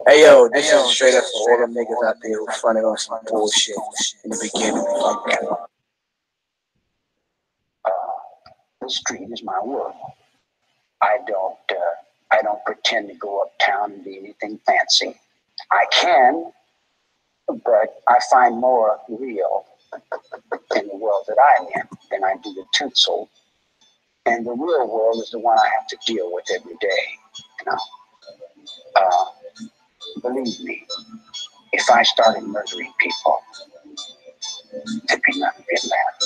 Hey yo, this is straight up for all them niggas out there who fronted on some bullshit in the beginning. Fuck that. The street is my world. I don't pretend to go uptown and be anything fancy. I can, but I find more real in the world that I'm in than I do the tinsel. And the real world is the one I have to deal with every day. You know, believe me, if I started murdering people, there'd be nothing left.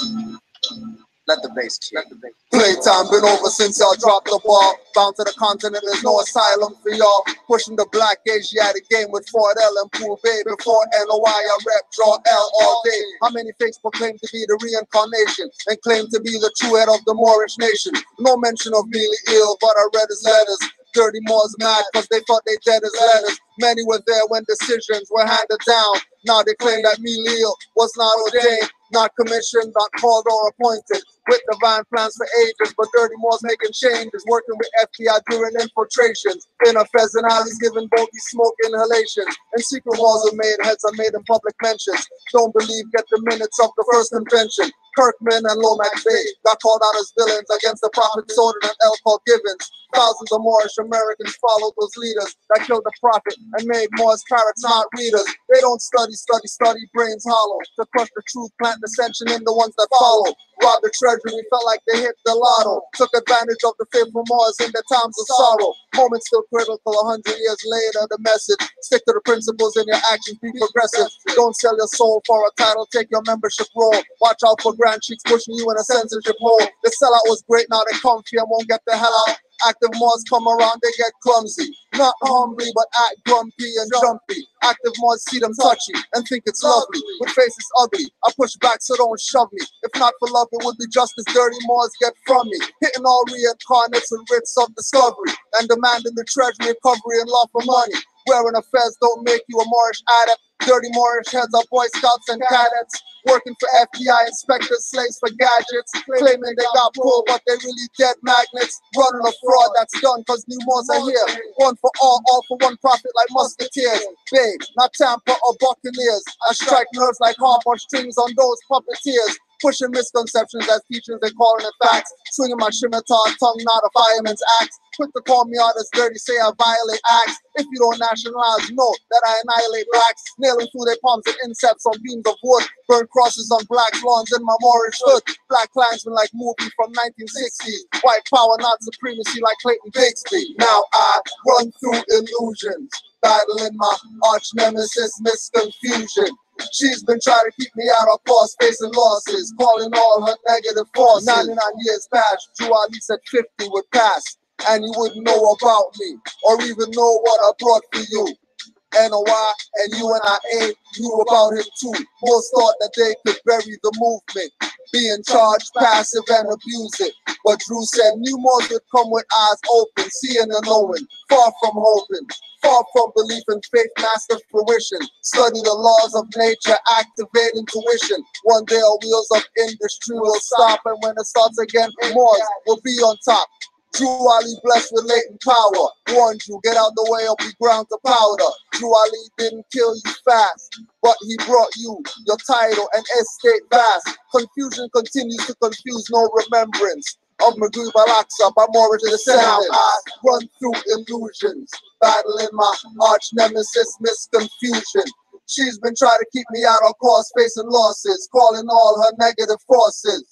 Let the bass kick. Playtime been over since y'all dropped the ball. Bound to the continent, there's no asylum for y'all. Pushing the black Asiatic game with Ford L and Pool Bay. Before NOI, I rep draw L all day. How many fakes proclaim to be the reincarnation and claim to be the true head of the Moorish nation? No mention of Billy Ill, but I read his letters. Dirty Moors mad cause they thought they dead as letters. Many were there when decisions were handed down. Now they claim that Leo was not ordained, not commissioned, not called or appointed. With divine plans for ages, but Dirty Moors making changes, working with FBI during infiltrations. In a pheasant alleys giving bogey smoke inhalations. And secret laws are made, heads are made in public mentions. Don't believe, get the minutes of the first convention. Kirkman and Lomax Bay got called out as villains against the Prophet Soden and L. Paul Givens. Thousands of Moorish Americans followed those leaders that killed the prophet and made Moors parrots, not readers. They don't study, brains hollow. To crush the truth, plant dissension in the ones that follow. Robbed the treasury, felt like they hit the lotto. Took advantage of the faithful Moors in their times of sorrow. Moments still critical 100 years later. The message, stick to the principles in your actions, be progressive. Don't sell your soul for a title, take your membership role. Watch out for grand cheeks pushing you in a censorship hole. The sellout was great, now they comfy and won't get the hell out. Active Moors come around, they get clumsy. Not humbly, but act grumpy and jumpy. Active Moors see them touchy and think it's lovely. With faces ugly, I push back so don't shove me. If not for love, it would be just as Dirty Moors get from me. Hitting all reincarnates and writs of discovery. And demanding the treasury recovery and law for money. Wearing affairs don't make you a Moorish adept. Dirty Moorish heads are Boy Scouts and cadets. Working for FBI inspectors, slaves for gadgets. Claiming they got pulled, but they really dead magnets. Running a fraud that's done cause new Moors are here. One for all for one profit like musketeers. Babe, not Tampa or Buccaneers. I strike nerves like harp strings on those puppeteers. Pushing misconceptions as teachers, they calling it facts. Swinging my scimitar, tongue not a fireman's axe. Quick to call me out as dirty, say I violate acts. If you don't nationalize, know that I annihilate blacks. Nailing through their palms and insects on beams of wood. Burn crosses on black lawns in my Moorish hood. Black clansmen like movie from 1960s. White power, not supremacy like Clayton Bigsby. Now I run through illusions, battling my arch nemesis, misconfusion. She's been trying to keep me out of course, facing losses, calling all her negative forces. 99 years past, Drew Ali said 50 would pass, and you wouldn't know about me, or even know what I brought for you. NOI and UNIA knew about him too. Most thought that they could bury the movement, be in charge, passive and abuse it. But Drew said new Moors would come with eyes open, seeing and knowing, far from hoping. Far from belief in faith, master fruition. Study the laws of nature, activate intuition. One day our wheels of industry will stop, and when it starts again, Moors will be on top. Drew Ali blessed with latent power. Warned you, get out the way or be ground to powder. Drew Ali didn't kill you fast, but he brought you your title and estate vast. Confusion continues to confuse, no remembrance of Maghrib al-Aqsa by Moorish descendants. I run through illusions, battling my arch nemesis, misconfusion. She's been trying to keep me out of course, facing losses, calling all her negative forces.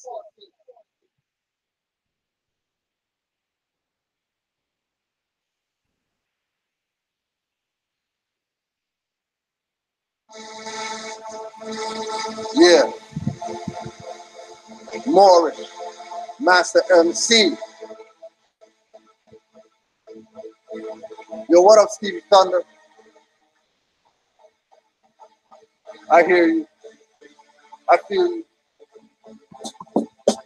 Yeah, Moorish, Master MC. Yo, what up, Stevie Thunder? I hear you. I feel you.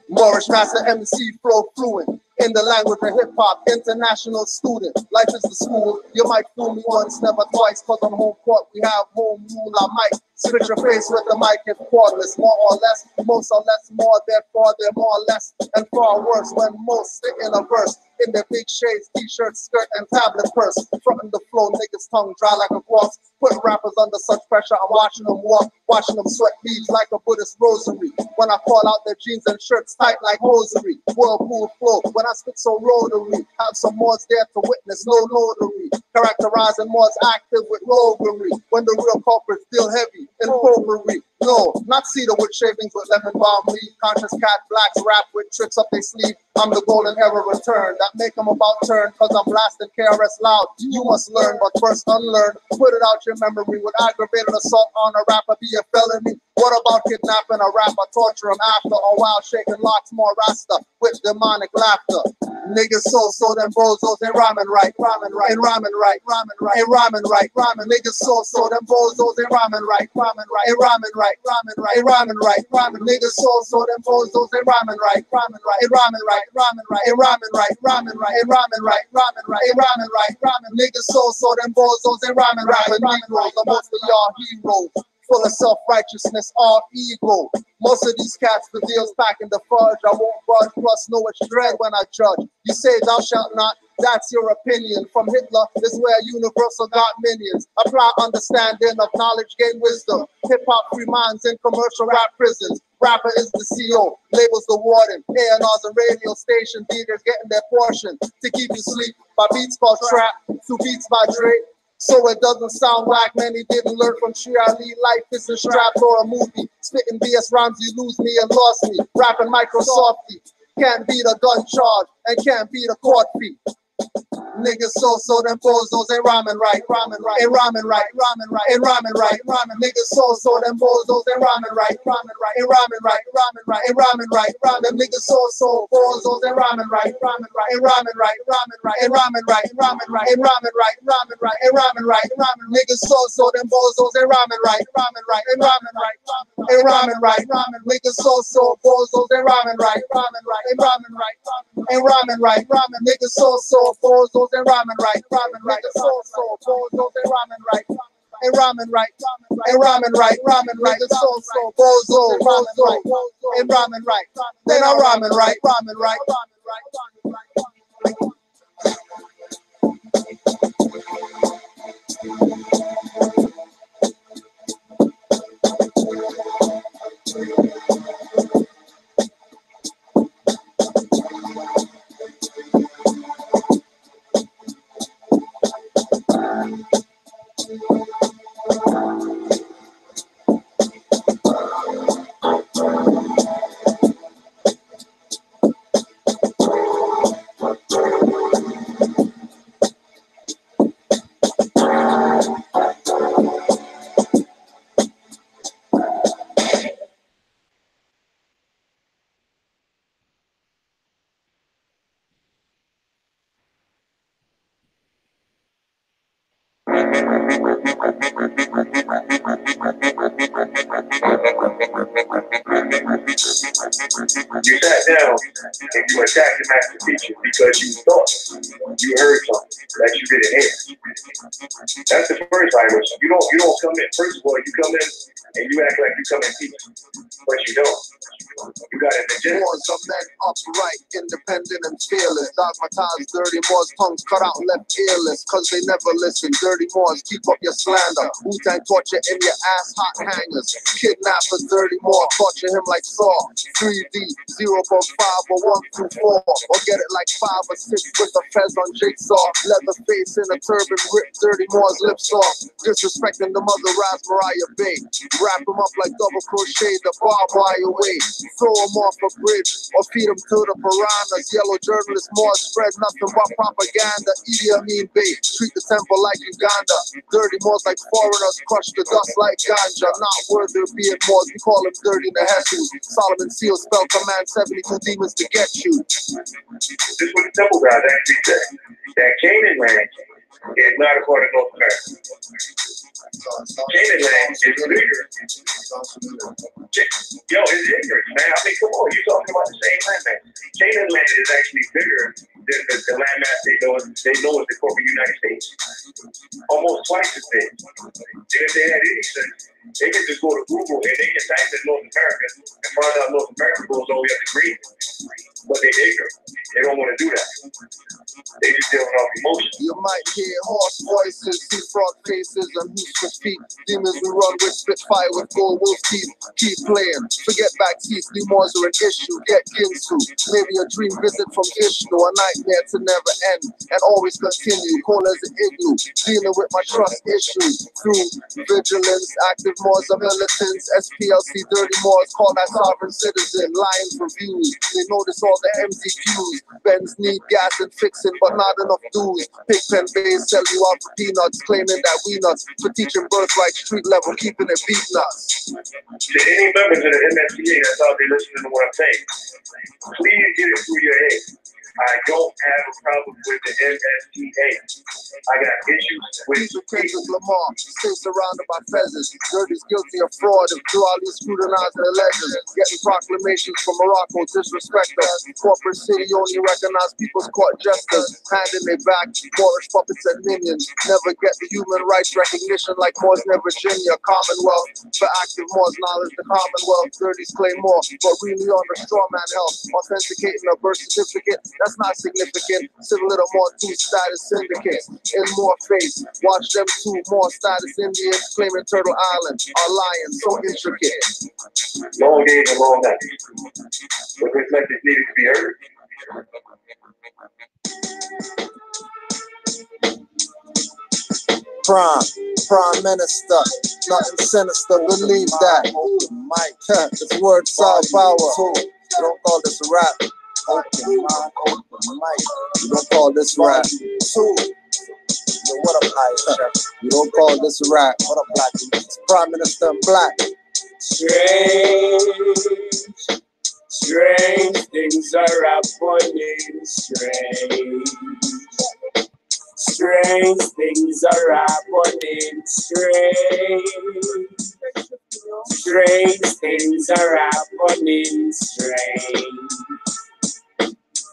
Moorish Master MC, flow fluent. In the language of hip-hop, international student. Life is the school. You might fool me once, never twice. Cause on home court, we have home rule. I might spit your face with the mic if cordless. More or less, most or less, more. Therefore, they're more or less and far worse when most stick in a verse. in their big shades, t-shirt, skirt, and tablet purse. Frontin' the flow, niggas tongue dry like a corpse. Putting rappers under such pressure, I'm watching them walk, watching them sweat beads like a Buddhist rosary. When I call out their jeans and shirts tight like hosiery. Whirlpool flow, when I spit so rotary. Have some mods there to witness, no notary. Characterizing mods active with roguery. When the real culprit's still heavy in potpourri. No, not cedar with shavings with lemon balm leaf. Conscious cat blacks rap with tricks up their sleeve. I'm the golden era return that make them about turn, cause I'm blasting KRS loud. You must learn, but first unlearn. Put it out your memory. Would aggravated assault on a rapper be a felony? What about kidnapping a rapper, torture him after, or while shaking locks more rasta with demonic laughter? Niggas so them bozos ain't rhyming right, rhyming right, ain't rhyming right, rhyming right, ain't rhyming right, rhyming. Niggas so them bozos ain't rhyming right, rhyming right, ain't rhyming right, rhyming right, ain't rhyming right, rhyming. Niggas so them bozos ain't rhyming right, rhyming right, ain't rhyming right, rhyming right, ain't rhyming right, rhyming right, ain't rhyming right, rhyming right, ain't rhyming right, rhyming. Niggas so them bozos ain't rhyming right, Negroes are most of y'all heroes. Full of self-righteousness, all ego. Most of these cats for deals packing the fudge. I won't budge, plus know it's dread when I judge. You say thou shalt not, that's your opinion. From Hitler is where universal got minions. Apply understanding of knowledge, gain wisdom. Hip-hop free minds in commercial rap prisons. Rapper is the CEO, labels the warden. A&Rs and radio station leaders getting their portion. To keep you sleep by beats called trap, to beats by Dre. So it doesn't sound like many didn't learn from Shia Ali. Life isn't strapped or a movie. Spitting BS rhymes, you lose me and lost me. Rapping Microsofty. Can't beat a gun charge and can't beat a court fee. Niggas so them bozos ain't rhyming right, rhyming right, ain't rhyming right, rhyming right, ain't rhyming right, rhyming. Niggas so them bozos ain't rhyming right, rhyming right, ain't rhyming right, rhyming right, ain't rhyming right, rhyming. Niggas so bozos ain't rhyming right, rhyming right, ain't rhyming right, rhyming right, ain't rhyming right, rhyming right, ain't rhyming right, rhyming right, ain't rhyming right, rhyming. Niggas so them bozos ain't rhyming right, rhyming right, ain't rhyming right, ain't rhyming right, rhyming. Niggas so bozos ain't rhyming right, rhyming right, ain't rhyming right, ain't rhyming right, rhyming. Niggas so bozos ain't rhyming right, rhyming right. So bozos ain't rhyming right, ain't rhyming right, ain't rhyming right, rhyming right. So bozo, ain't rhyming right. They not rhyming right, rhyming right. You sat down and you attacked the master teacher because you thought you heard something that you didn't hear. That's the first violation. You don't come in. First of all, you come in and you act like you come in peace, but you don't. You got an agenda. Moors are men upright, independent and fearless. Dogmatized, dirty Moors, tongues cut out, left earless. Cause they never listen. Dirty Moors, keep up your slander. Wu-Tang torture in your ass, hot hangers. Kidnappers, dirty Moor, torture him like Saw. 3D, 0.5 or 1 through 4. Or get it like 5 or 6 with the fez on jigsaw. Leather face in a turban, rip dirty Moors lips off. Disrespecting the mother Raz Mariah Bay. Wrap him up like double crochet, the barbed wire away. Throw him off a bridge or feed him to the piranhas. Yellow journalists more spread nothing but propaganda. Idi Amin Bey, treat the temple like Uganda. Dirty Moors like foreigners, crush the dust like ganja. Not worthy of being Moors, we call them dirty Nehesus. Solomon Seal spell command 72 demons to get you. This is what the temple guys actually said. That Canaan land is not a part of North America. Canaan land is bigger. Yo, it's ignorant, man. I mean, come on, you're talking about the same land, man. Canaan land is actually bigger than the land mass they know as the corporate United States. Almost twice as big. And if they had any sense, they can just go to Google and they can type in North America and find out North America goes all the way up to Greenland. But they're ignorant. They don't want to do that. They just dealing off emotion. You might hear hoarse voices, see frog faces, and who's feet. Demons we run with spitfire with gold wolf teeth. Keep playing, forget back teeth. New mores are an issue, get Ginsu. Maybe a dream visit from Vishnu, a nightmare to never end and always continue. Cold as an igloo, dealing with my trust issues through vigilance. Active mores are militants, SPLC dirty mores, call that sovereign citizen. Lions reviews, they notice all the MCQs. Benz need gas and fixing, but not enough dues. Pigpen base sell you out for peanuts, claiming that we nuts for teaching birthright street level, keeping it beat nuts. To any members of the MSTA that's out there listening to what I'm saying, please get it through your head. I don't have a problem with the MSTA. I got issues with Kendrick Lamar, stay surrounded by pheasants. Dirty's guilty of fraud if duly scrutinizing the legends. Getting proclamations from Morocco, disrespect us. Corporate city only recognize people's court jesters. Hand in their back, Moorish puppets and minions. Never get the human rights recognition like Moors near Virginia. Commonwealth, for active Moors, knowledge the Commonwealth. Dirty's claim more, but really on the straw man help. Authenticating a birth certificate, that's not significant. Civil little more two status syndicates. In more face, watch them two more status Indians claiming Turtle Island are lying so intricate. long days and long nights. But this message needed to be heard. Prime Minister, nothing sinister, believe that. Mike, this word solve power. You don't call this a rap. Open mic. You don't call this rap. Yo, what up, Irish? You don't call this a rap. What up, Black? It's Prime Minister Black. Strange things are happening. Strange things are happening. Strange things are happening.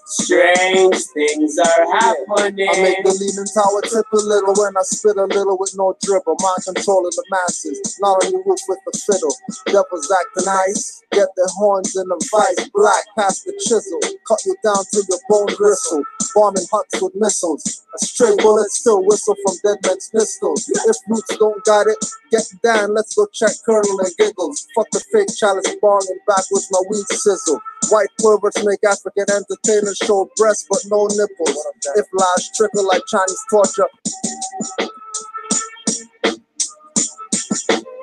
Strange things are happening. I make the leaning tower tip a little when I spit a little with no dribble. Mind controlling the masses, not on your roof with the fiddle. Devils acting nice, get their horns in the vice. Black past the chisel, cut you down to your bone gristle. Bombing huts with missiles. A stray bullet still whistle from dead men's pistols. If roots don't got it, get down, let's go check Colonel and Giggles. Fuck the fake chalice bonging backwards, my weed sizzle. White perverts make African entertainers show breasts but no nipples. If lies trickle like Chinese torture.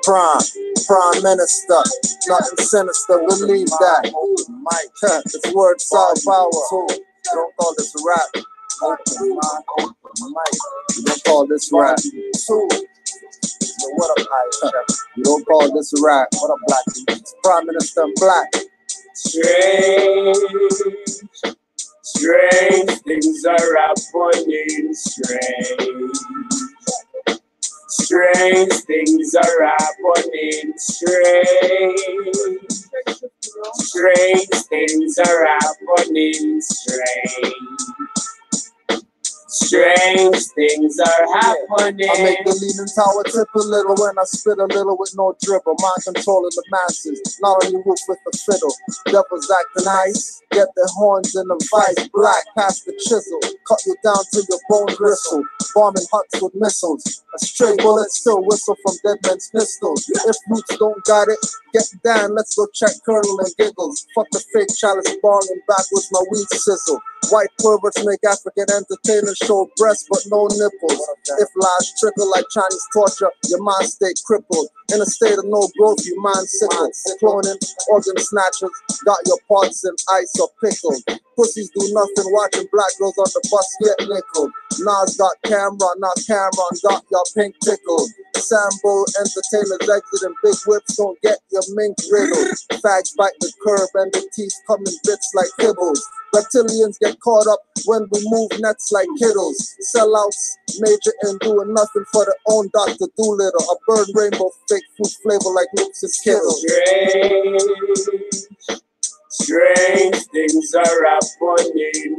Prime Minister, nothing sinister, believe that. Mike, this word solve power. You don't call this a rap. Open mic. You don't call this rap. Yo, what up, Irish? You don't call this a rap. What up, Black? It's Prime Minister Black. Strange things are happening. Strange things are happening. Strange things are happening. Strange things are happening. I make the leaning tower tip a little when I spit a little with no dribble. Mind controlling the masses, not on your roof with the fiddle. Devils acting nice, get their horns in the vice. Black past the chisel, cut you down to your bone gristle. Bombing huts with missiles. A stray bullet still whistle from dead men's pistols. If roots don't got it, get down, let's go check Colonel and Giggles. Fuck the fake chalice bonging backwards, my weed sizzle. White perverts make African entertainers show breasts but no nipples. If lies trickle like Chinese torture, your mind stay crippled. In a state of no growth, you mind sickle. Cloning, organ snatchers, got your parts in ice or pickled. Pussies do nothing, watching black girls on the bus get nickeled. Nas got camera, not Cameron got your pink tickled. Sambo entertainers exiting big whips, don't get your mink riddled. Fags bite the curb and the teeth come in bits like kibbles. Reptilians get caught up when we move nets like kiddles. Sellouts, major in doing nothing for their own Dr. Doolittle. A burn rainbow, fake fruit flavor like Loops and Skittles. Strange things are happening.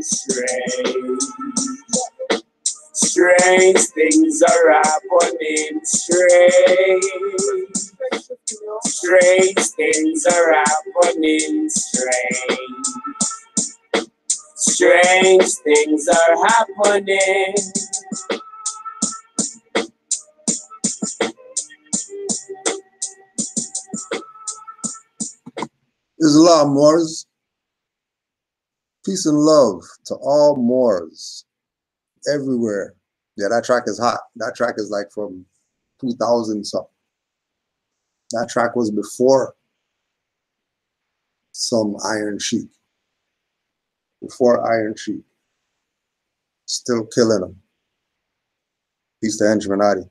Strange things are happening. Strange things are happening. Strange things are happening. Islam Moors. Peace and love to all Moors everywhere. Yeah, that track is hot. That track is like from 2000 something. That track was before some Iron Sheik. Before Iron Sheik. Still killing them. Peace to Henchmanati.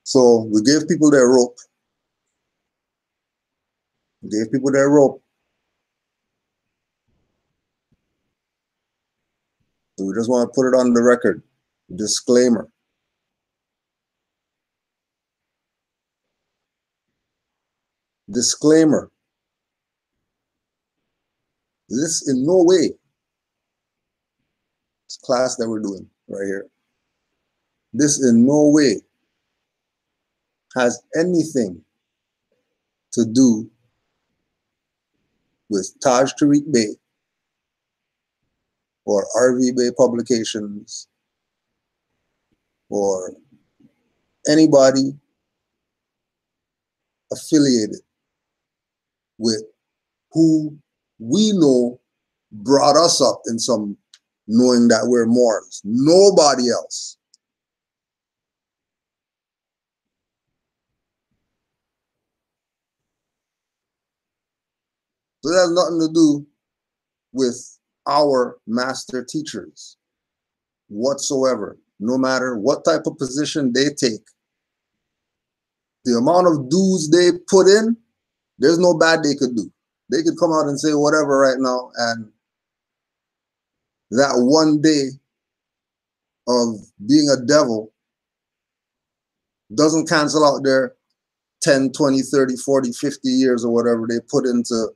So we gave people their rope. We gave people their rope. So we just want to put it on the record. Disclaimer. Disclaimer. This in no way, this class that we're doing right here, this in no way has anything to do with Taj Tariq Bey or RV Bay Publications or anybody affiliated with who we know brought us up in some knowing that we're Moors. Nobody else. So that has nothing to do with our master teachers whatsoever, no matter what type of position they take. The amount of dues they put in, there's no bad they could do. They could come out and say whatever right now, and that one day of being a devil doesn't cancel out their 10, 20, 30, 40, 50 years or whatever they put into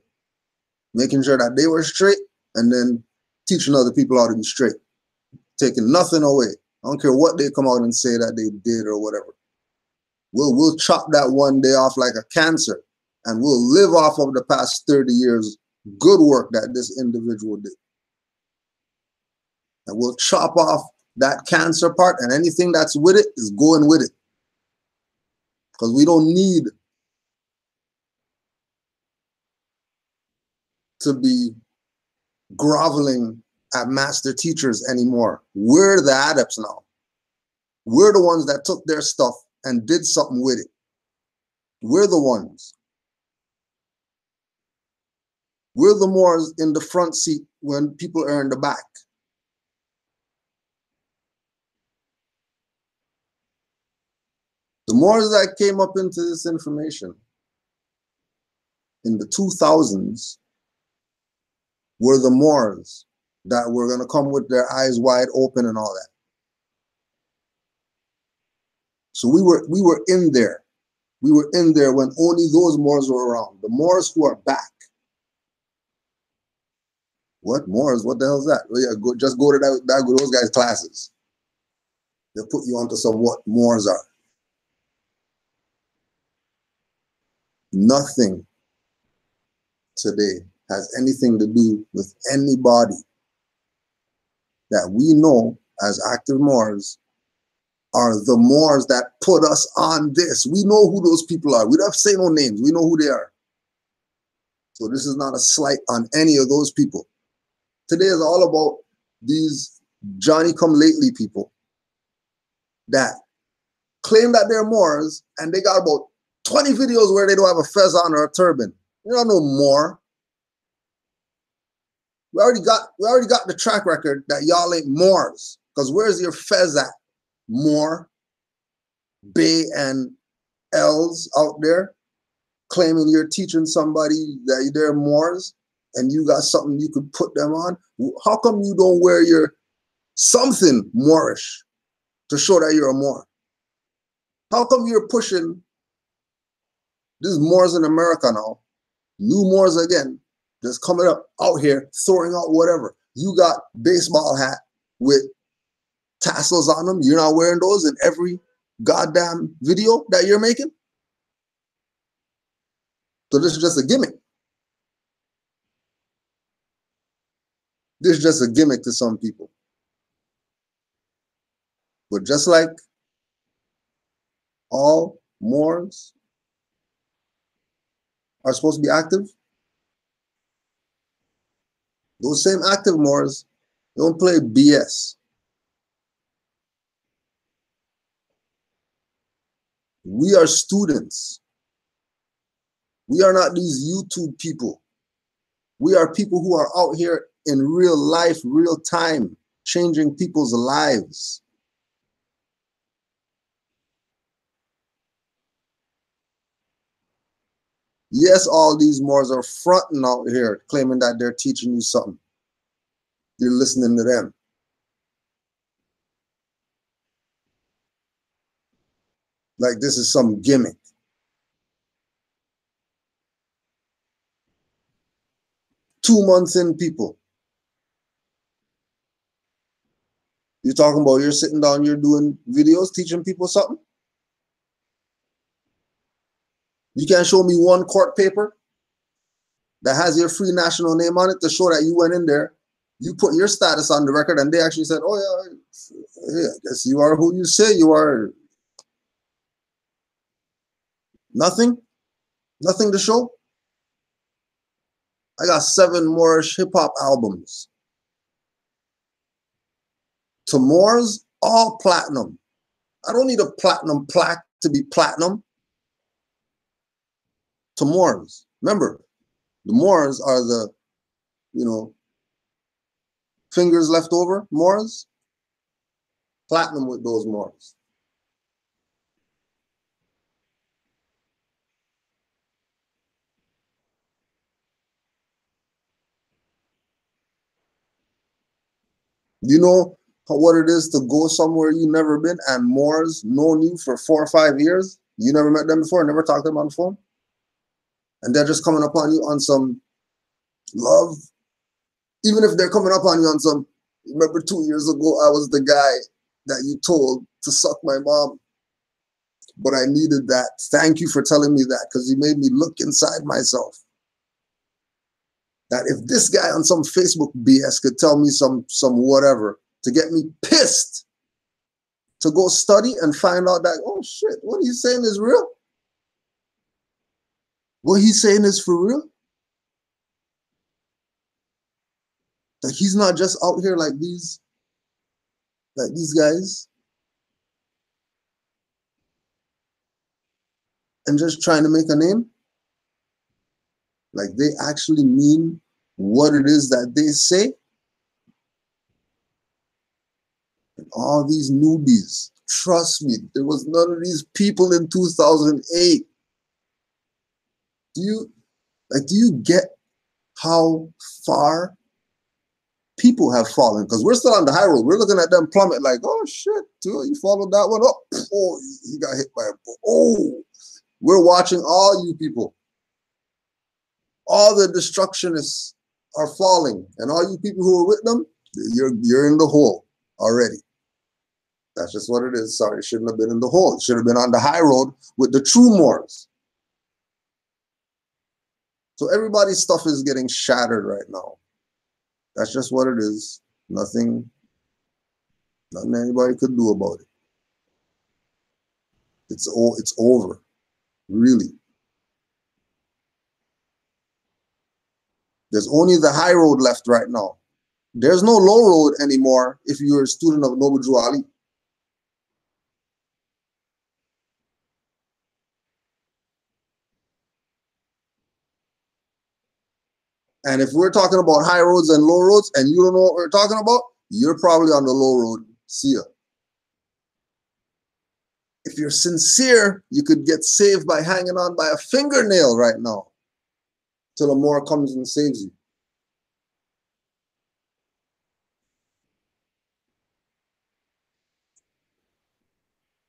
making sure that they were straight and then teaching other people how to be straight, taking nothing away. I don't care what they come out and say that they did or whatever. We'll chop that one day off like a cancer, and we'll live off of the past 30 years good work that this individual did. And we'll chop off that cancer part, and anything that's with it is going with it. Because we don't need to be groveling at master teachers anymore. We're the adepts now. We're the ones that took their stuff and did something with it. We're the ones. We're the Moors in the front seat when people are in the back. The Moors that came up into this information in the 2000s were the Moors that were going to come with their eyes wide open and all that. So we were in there. We were in there when only those Moors were around. The Moors who are back. What Moors? What the hell is that? Well, yeah, just go to those guys' classes. They'll put you onto some what Moors are. Nothing today has anything to do with anybody that we know as active Moors are the Moors that put us on this. We know who those people are. We don't have to say no names. We know who they are. So this is not a slight on any of those people. Today is all about these Johnny-come-lately people that claim that they're Moors, and they got about 20 videos where they don't have a fez on or a turban. You don't know more. We already got the track record that y'all ain't Moors. Because where's your fez at? Moor, Bay, and Els out there claiming you're teaching somebody that they're Moors and you got something you could put them on. How come you don't wear your something Moorish to show that you're a Moor? How come you're pushing these Moors in America now, new Moors again, just coming up out here, throwing out whatever. You got baseball hat with tassels on them. You're not wearing those in every goddamn video that you're making. So this is just a gimmick. This is just a gimmick to some people. But just like all Moors are supposed to be active, those same active Moors don't play BS. We are students. We are not these YouTube people. We are people who are out here in real life, real time, changing people's lives. Yes, all these Moors are fronting out here, claiming that they're teaching you something. You're listening to them. Like this is some gimmick. Two months in, people. You're talking about you're sitting down, you're doing videos, teaching people something? You can't show me one court paper that has your free national name on it to show that you went in there, you put your status on the record, and they actually said, oh yeah, I guess you are who you say you are. Nothing? Nothing to show? I got 7 Moorish hip-hop albums. To Moors, all platinum. I don't need a platinum plaque to be platinum. To Moors. Remember, the Moors are the, fingers left over Moors. Platinum with those Moors. You know what it is to go somewhere you never been and Moors known you for 4 or 5 years? You never met them before, never talked to them on the phone? And they're just coming upon you on some love. Even if they're coming up on you on some, remember 2 years ago, I was the guy that you told to suck my mom, but I needed that. Thank you for telling me that, because you made me look inside myself. That if this guy on some Facebook BS could tell me some whatever to get me pissed to go study and find out that, oh shit, what he's saying is real. What he's saying is for real. That he's not just out here like these guys and just trying to make a name. Like they actually mean what it is that they say. And all these newbies, trust me, there was none of these people in 2008. Do you get how far people have fallen? Because we're still on the high road. We're looking at them plummet like, oh shit, you followed that one up. Oh, he got hit by a bull. Oh, we're watching all you people. All the destructionists are falling, and all you people who are with them, you're in the hole already. That's just what it is. Sorry, it shouldn't have been in the hole. It should have been on the high road with the true Moors. So everybody's stuff is getting shattered right now. That's just what it is. Nothing anybody could do about it. It's over, really. There's only the high road left right now. There's no low road anymore if you're a student of Noble Drew Ali. And if we're talking about high roads and low roads and you don't know what we're talking about, you're probably on the low road. See ya. If you're sincere, you could get saved by hanging on by a fingernail right now till a Moor comes and saves you.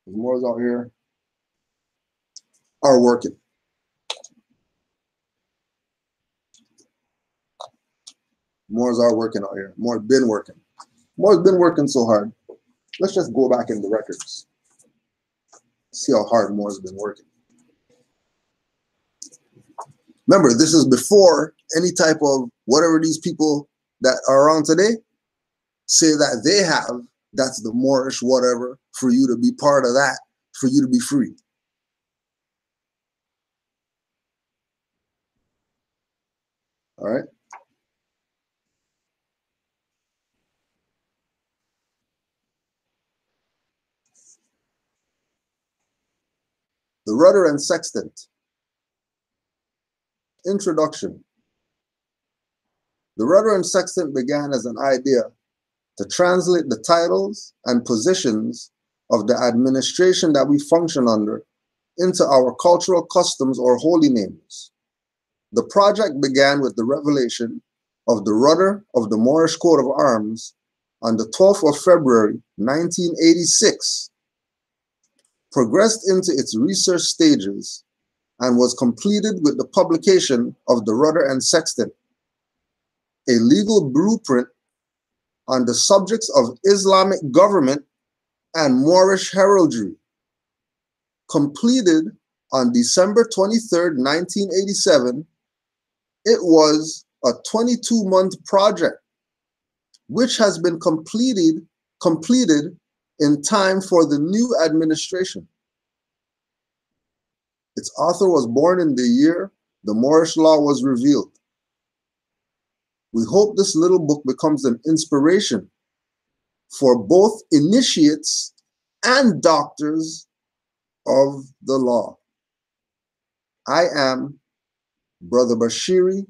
The Moors out here are working. Moors are working out here. Moors been working. Moors been working so hard. Let's just go back in the records. See how hard Moors been working. Remember, this is before any type of whatever these people that are around today say that they have, that's the Moorish whatever, for you to be part of that, for you to be free. All right. The rudder and sextant. Introduction. The rudder and sextant began as an idea to translate the titles and positions of the administration that we function under into our cultural customs or holy names. The project began with the revelation of the rudder of the Moorish coat of arms on the 12th of February, 1986, progressed into its research stages, and was completed with the publication of the rudder and sextant, a legal blueprint on the subjects of Islamic government and Moorish heraldry, completed on December 23rd, 1987. It was a 22-month project, which has been completed in time for the new administration. Its author was born in the year the Moorish law was revealed. We hope this little book becomes an inspiration for both initiates and doctors of the law. I am Brother Bashiri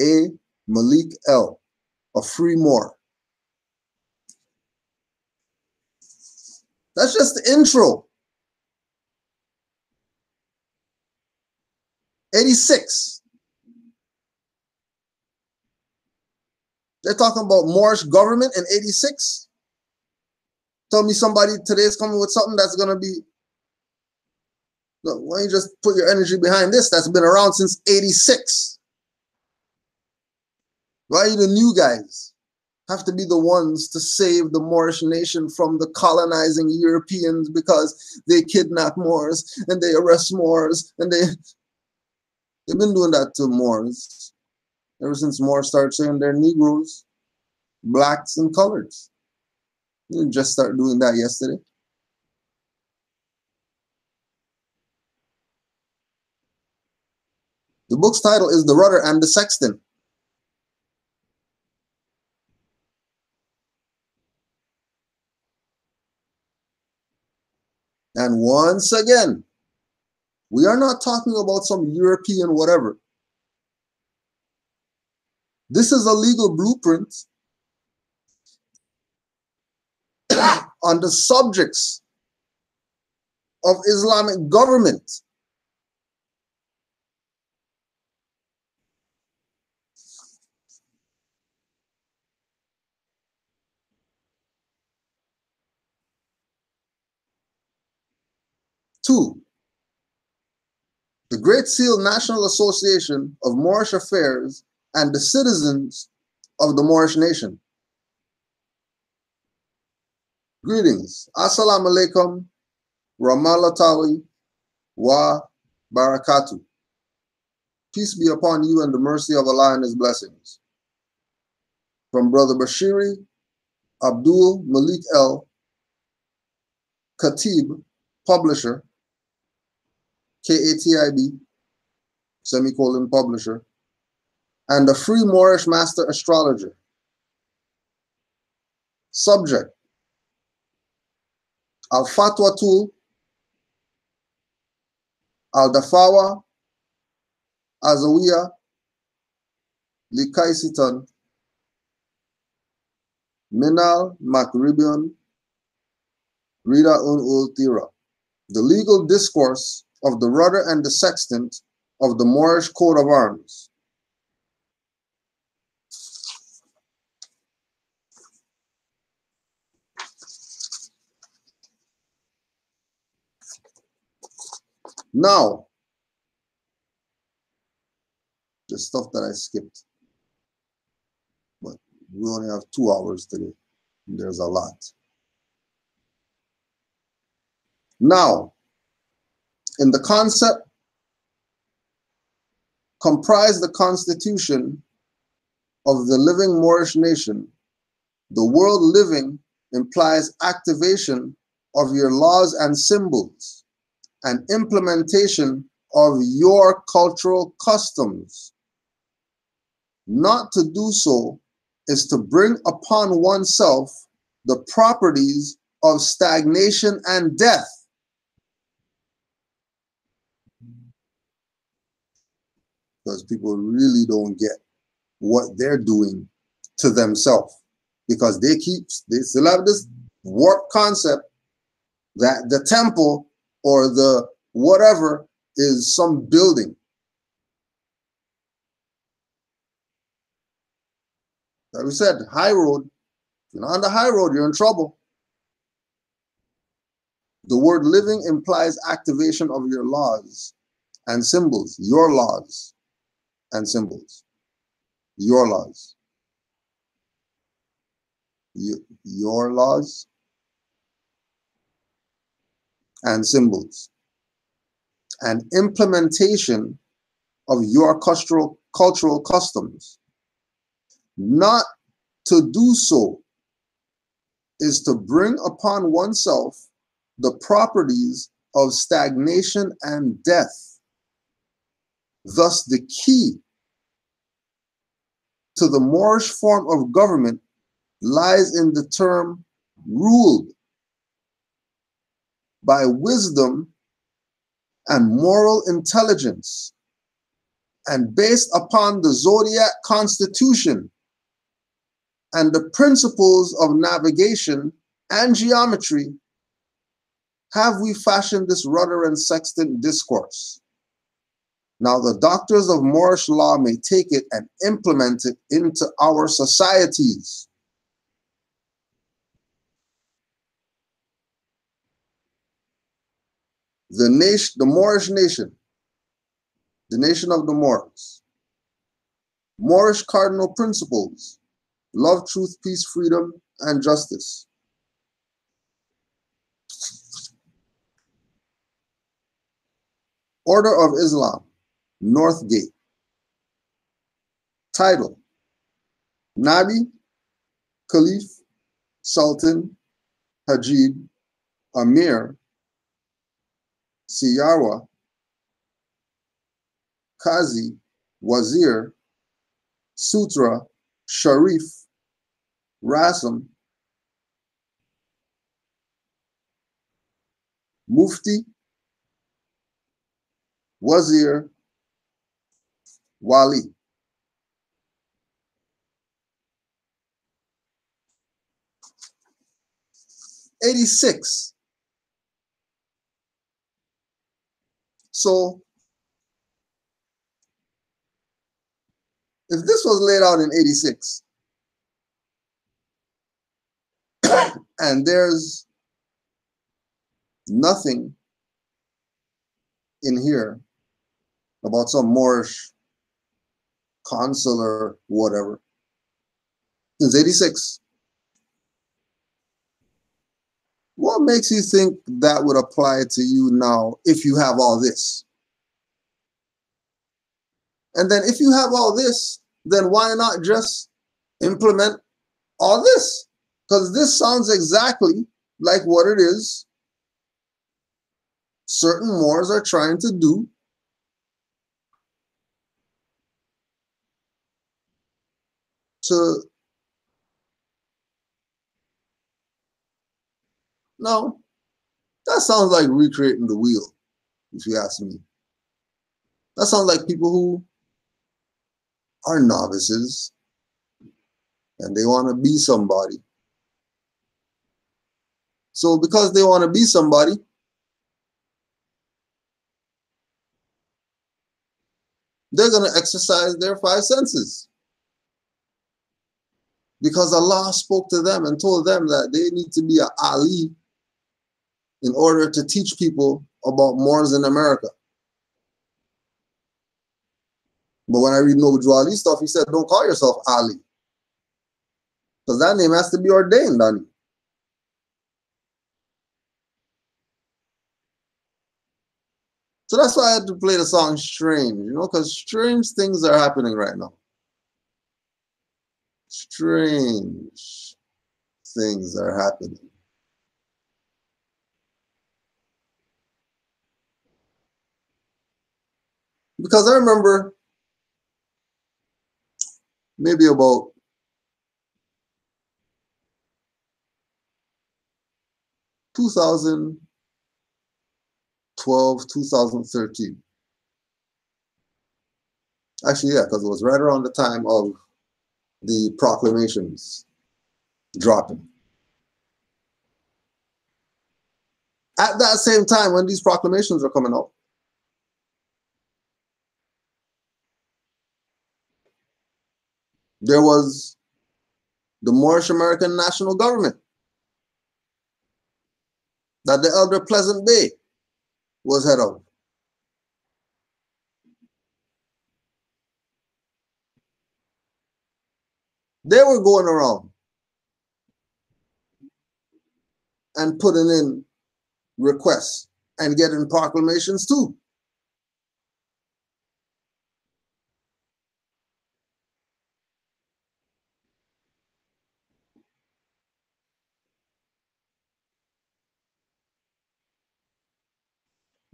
A. Malik L., a free Moor. That's just the intro. 86. They're talking about Moorish government in 86. Tell me somebody today is coming with something that's going to be, no, why don't you just put your energy behind this that's been around since 86? Why are you the new guys? Have to be the ones to save the Moorish nation from the colonizing Europeans because they kidnap Moors and they arrest Moors and they've been doing that to Moors ever since Moors started saying they're Negroes, blacks, and coloreds. You didn't just start doing that yesterday. The book's title is The Rudder and the Sextant. And once again, we are not talking about some European whatever. This is a legal blueprint on the subjects of Islamic government. Two, the Great Seal National Association of Moorish Affairs and the citizens of the Moorish nation. Greetings. Assalamu alaikum, rahmatullahi wa barakatuh. Peace be upon you and the mercy of Allah and His blessings. From Brother Bashiri Abdul Malik L., Khatib, publisher, Katib, semicolon, publisher, and a free Moorish master astrologer. Subject: Al-Fatwatul, Al-Dafawa, Azawiya, Likaisitan, Minal Makribion, Rida ul Tira. The legal discourse of the rudder and the sextant of the Moorish coat of arms. Now, the stuff that I skipped, but we only have 2 hours today. There's a lot. Now, in the concept, comprise the Constitution of the living Moorish nation, the world living implies activation of your laws and symbols and implementation of your cultural customs. Not to do so is to bring upon oneself the properties of stagnation and death. Because people really don't get what they're doing to themselves, because they still have this warped concept that the temple or the whatever is some building. Like we said, high road. If you're not on the high road, you're in trouble. The word living implies activation of your laws and symbols, your laws and symbols, your laws. Your laws and symbols, and implementation of your cultural customs. Not to do so is to bring upon oneself the properties of stagnation and death. Thus, the key to the Moorish form of government lies in the term ruled by wisdom and moral intelligence, and based upon the zodiac constitution and the principles of navigation and geometry, have we fashioned this rudder and sextant discourse. Now the doctors of Moorish law may take it and implement it into our societies. The Moorish nation, the nation of the Moors. Moorish cardinal principles: love, truth, peace, freedom, and justice. Order of Islam, North Gate. Title: Nabi, Caliph, Sultan, Hajib, Amir, Siyarwa, Qazi, Wazir, Sutra, Sharif, Rasam, Mufti, Wazir, Wali. '86. So if this was laid out in '86, and there's nothing in here about some Moorish consul or whatever, since '86, what makes you think that would apply to you now if you have all this? And then if you have all this, then why not just implement all this? Because this sounds exactly like what it is certain Moors are trying to do to, no, that sounds like recreating the wheel, if you ask me. That sounds like people who are novices and they want to be somebody. So because they want to be somebody, they're going to exercise their five senses. Because Allah spoke to them and told them that they need to be an Ali in order to teach people about Moors in America. But when I read Noble Ali stuff, he said, don't call yourself Ali. Because that name has to be ordained on you. So that's why I had to play the song Strange, you know, because strange things are happening right now. strange things are happening. Because I remember maybe about 2012, 2013. Actually, yeah, because it was right around the time of the proclamations dropping. At that same time, when these proclamations are coming out, there was the Moorish American national government that the elder Pleasant Bay was head of. They were going around and putting in requests and getting proclamations too.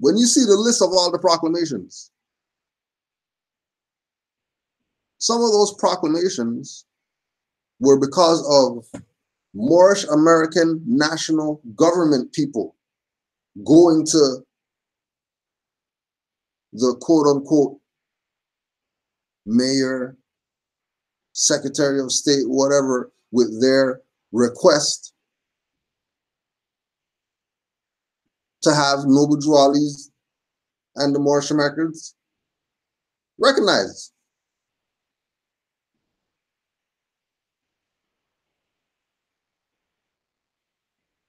When you see the list of all the proclamations, some of those proclamations were because of Moorish American national government people going to the quote unquote mayor, secretary of state, whatever, with their request to have Noble Drew Ali's and the Moorish Americans recognized.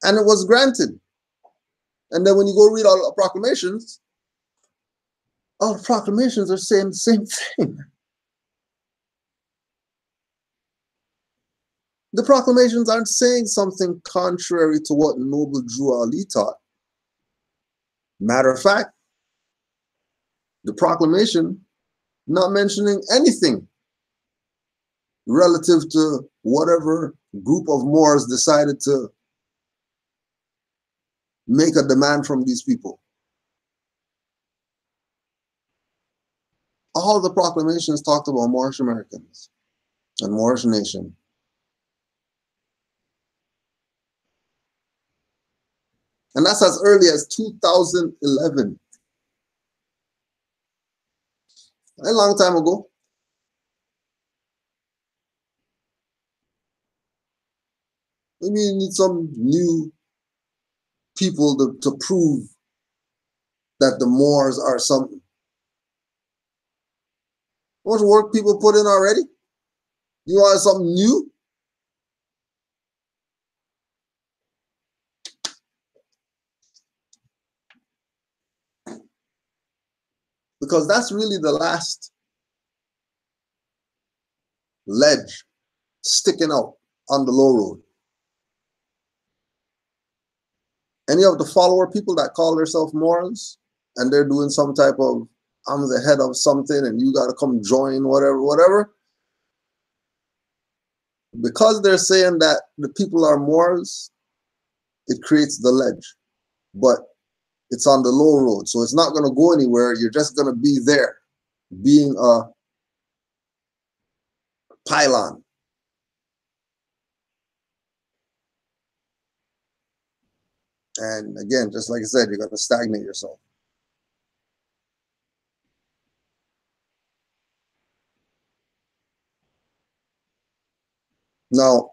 And it was granted. And then when you go read all the proclamations are saying the same thing. The proclamations aren't saying something contrary to what Noble Drew Ali taught. Matter of fact, the proclamation not mentioning anything relative to whatever group of Moors decided to make a demand from these people. All the proclamations talked about Moorish Americans and Moorish nation. And that's as early as 2011. A long time ago. I mean, you need some new people to prove that the Moors are something. What work people put in already? You want something new? Because that's really the last ledge sticking out on the low road. Any of the follower people that call themselves Moors and they're doing some type of, I'm the head of something and you got to come join whatever. Because they're saying that the people are Moors, it creates the ledge. But it's on the low road, so it's not going to go anywhere. You're just going to be there, being a pylon. And again, just like I said, you're going to stagnate yourself. Now,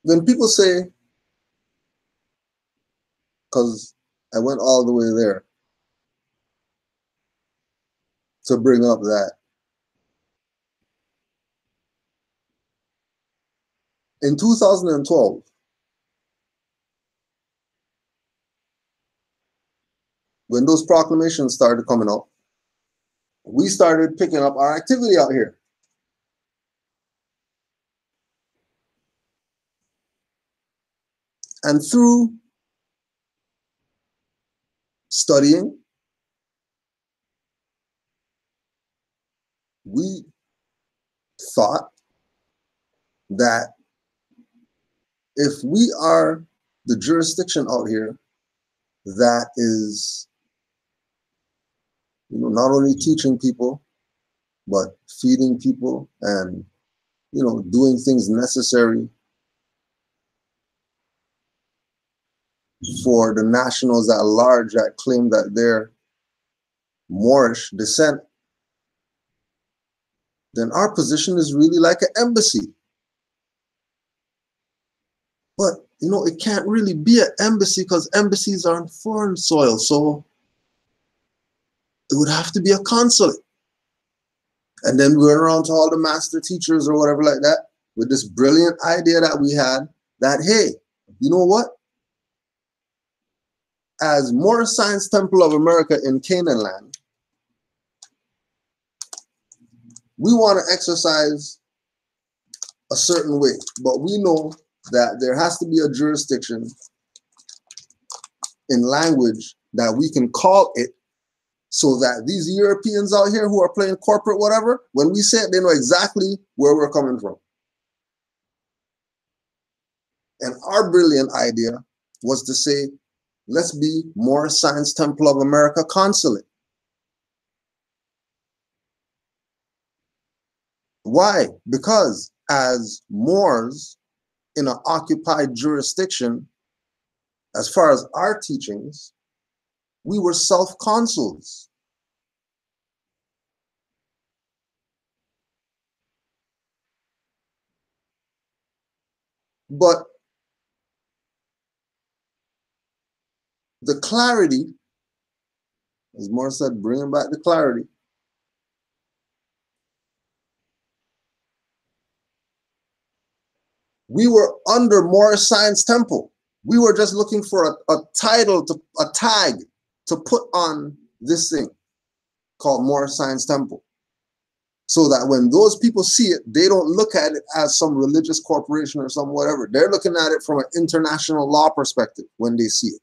when people say, because I went all the way there to bring up that in 2012, when those proclamations started coming out, we started picking up our activity out here. And through studying, we thought that if we are the jurisdiction out here that is, not only teaching people, but feeding people and, doing things necessary for the nationals at large that claim that they're Moorish descent, then our position is really like an embassy. But, it can't really be an embassy because embassies are on foreign soil. So it would have to be a consulate. And then we went around to all the master teachers or whatever like that with this brilliant idea that we had that, hey, you know what? As Moorish Science Temple of America in Canaanland, we want to exercise a certain way, but we know that there has to be a jurisdiction in language that we can call it so that these Europeans out here who are playing corporate whatever, when we say it, they know exactly where we're coming from. And our brilliant idea was to say, let's be Moorish Science Temple of America Consulate. Why? Because as Moors in an occupied jurisdiction, as far as our teachings, we were self-consuls. But the clarity, as Moore said, bringing back the clarity, we were under Moorish Science Temple. We were just looking for a title, a tag to put on this thing called Moorish Science Temple. So that when those people see it, they don't look at it as some religious corporation or some whatever. They're looking at it from an international law perspective when they see it.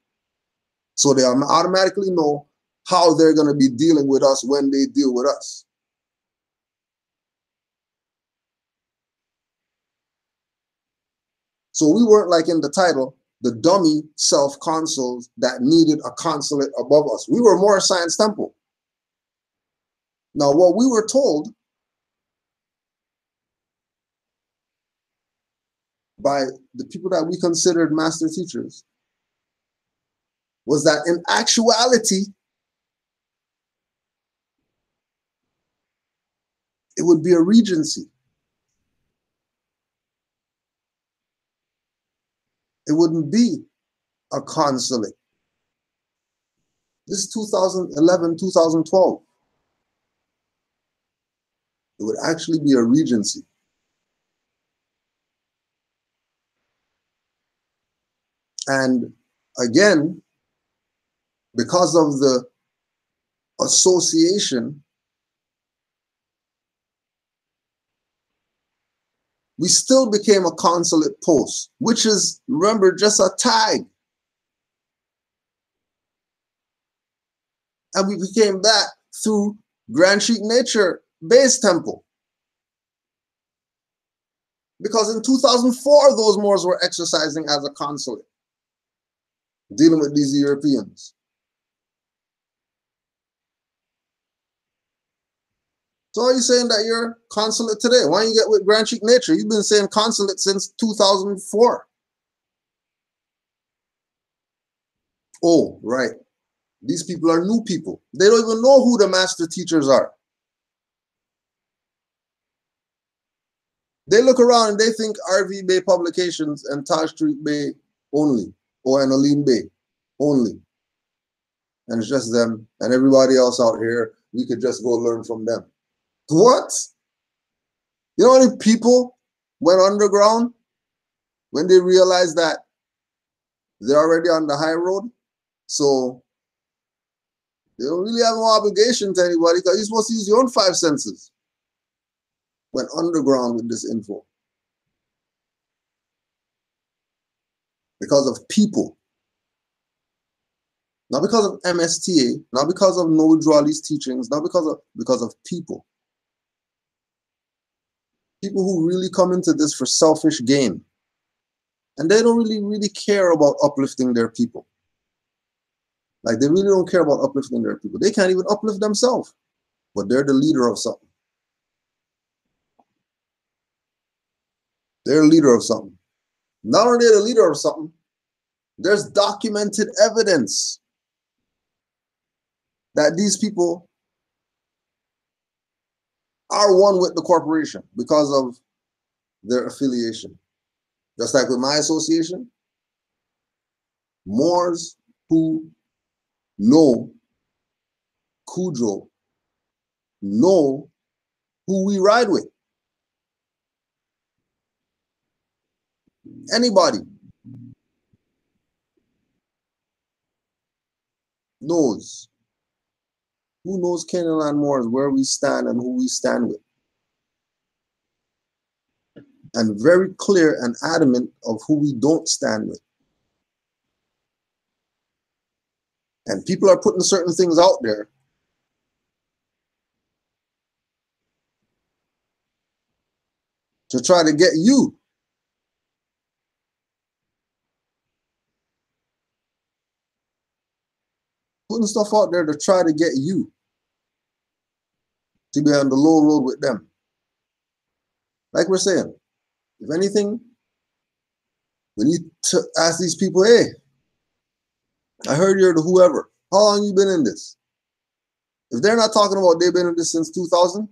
So they automatically know how they're going to be dealing with us when they deal with us. So we weren't like in the title, the dummy self-consuls that needed a consulate above us. We were Moorish Science Temple. Now, what we were told by the people that we considered master teachers was that in actuality, it would be a regency. It wouldn't be a consulate. This is 2011, 2012. It would actually be a regency. And again, because of the association, we still became a consulate post, which is, remember, just a tag. And we became that through Grand Sheik Nature Base Temple. Because in 2004, those Moors were exercising as a consulate, dealing with these Europeans. So are you saying that you're consulate today? Why don't you get with Grand Sheik Nature? You've been saying consulate since 2004. Oh, right. These people are new people. They don't even know who the master teachers are. They look around and they think RV Bay Publications and Taj Street Bay only, or Aline Bay only. And it's just them and everybody else out here. We could just go learn from them. What? You know how many people went underground when they realized that they're already on the high road? So they don't really have no obligation to anybody because you're supposed to use your own 5 senses. Went underground with this info. Because of people. Not because of MSTA, not because of no Jwali's teachings, not because of people. People who really come into this for selfish gain. And they don't really care about uplifting their people. Like, they really don't care about uplifting their people. They can't even uplift themselves, but they're the leader of something. They're a leader of something. Not only are they the leader of something, there's documented evidence that these people are one with the corporation because of their affiliation. Just like with my association, Moors who know Kudro know who we ride with. Anybody knows. Who knows Canaanland Moors, where we stand and who we stand with. And very clear and adamant of who we don't stand with. And people are putting certain things out there to try to get you. Putting stuff out there to try to get you to be on the low road with them. Like we're saying, if anything, we need to ask these people, hey, I heard you're the whoever. How long you been in this? If they're not talking about they've been in this since 2000,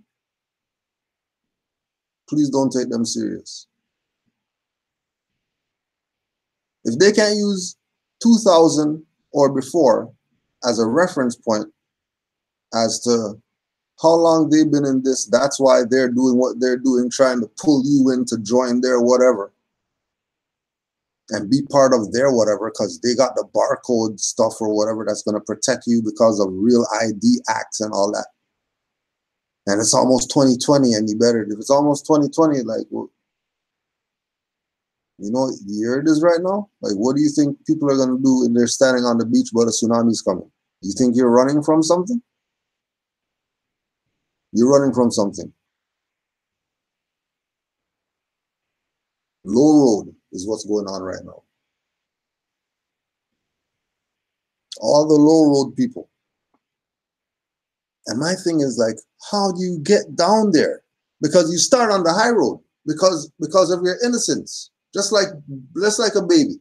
please don't take them serious. If they can't use 2000 or before as a reference point as to how long they've been in this, that's why they're doing what they're doing, trying to pull you in to join their whatever and be part of their whatever because they got the barcode stuff or whatever that's going to protect you because of real ID acts and all that. And it's almost 2020 and you better, if it's almost 2020, like, well, you know, you hear this right now? Like, what do you think people are going to do if they're standing on the beach but a tsunami's coming? You think you're running from something? You're running from something. Low road is what's going on right now. All the low road people. And my thing is like, how do you get down there? Because you start on the high road because of your innocence, just like a baby.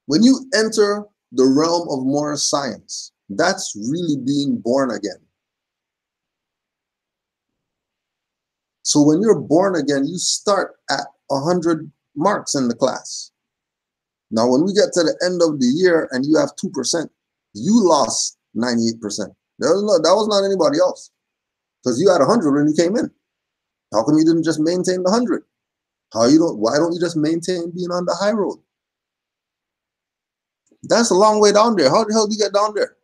When you enter the realm of moral science, that's really being born again. So when you're born again, you start at 100 marks in the class. Now, when we get to the end of the year and you have 2%, you lost 98%. That was not anybody else because you had 100 when you came in. How come you didn't just maintain the 100? Why don't you just maintain being on the high road? That's a long way down there. How the hell do you get down there?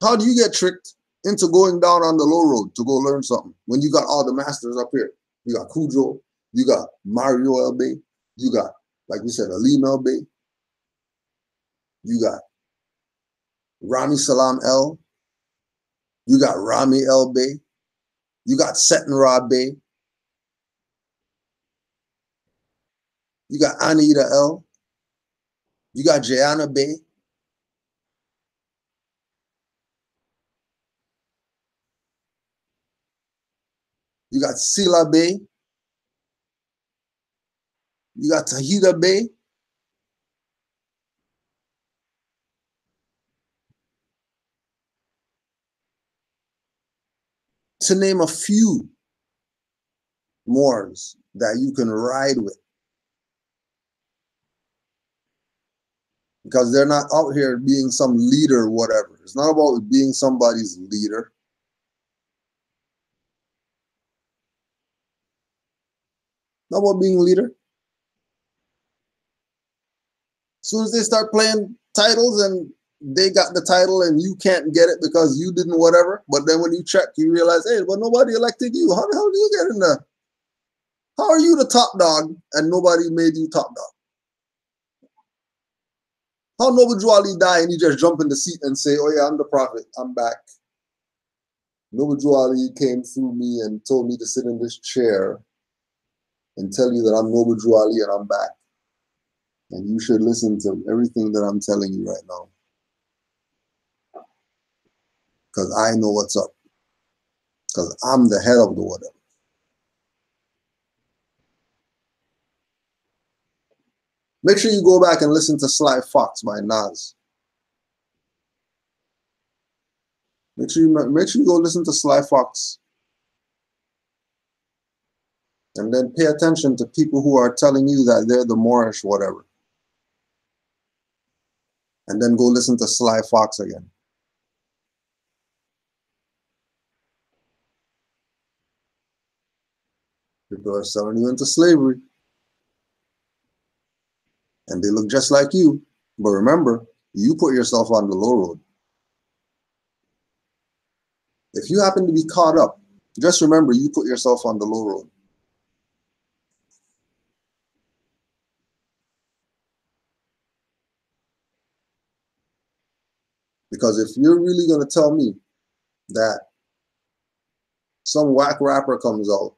How do you get tricked into going down on the low road to go learn something when you got all the masters up here? You got Kudro, you got Mario Elbey, you got, like we said, Alim Elbey, you got Rami Salam El, you got Rami Elbey, you got Seton Bey, you got Anita El, you got Jayana Bey, you got Sila Bey, you got Tahida Bey, to name a few Moors that you can ride with. Because they're not out here being some leader or whatever. It's not about being somebody's leader. Not about being a leader. As soon as they start playing titles and they got the title and you can't get it because you didn't whatever, but then when you check, you realize, hey, but nobody elected you. How the hell do you get in there? How are you the top dog and nobody made you top dog? How Noble Drew Ali die and you just jump in the seat and say, oh yeah, I'm the prophet, I'm back. Noble Drew Ali came through me and told me to sit in this chair and tell you that I'm Noble Drew Ali and I'm back. And you should listen to everything that I'm telling you right now. Because I know what's up. Because I'm the head of the whatever. Make sure you go back and listen to Sly Fox by Nas. Make sure you go listen to Sly Fox. And then pay attention to people who are telling you that they're the Moorish whatever. And then go listen to Sly Fox again. People are selling you into slavery. And they look just like you. But remember, you put yourself on the low road. If you happen to be caught up, just remember you put yourself on the low road. Because if you're really going to tell me that some whack rapper comes out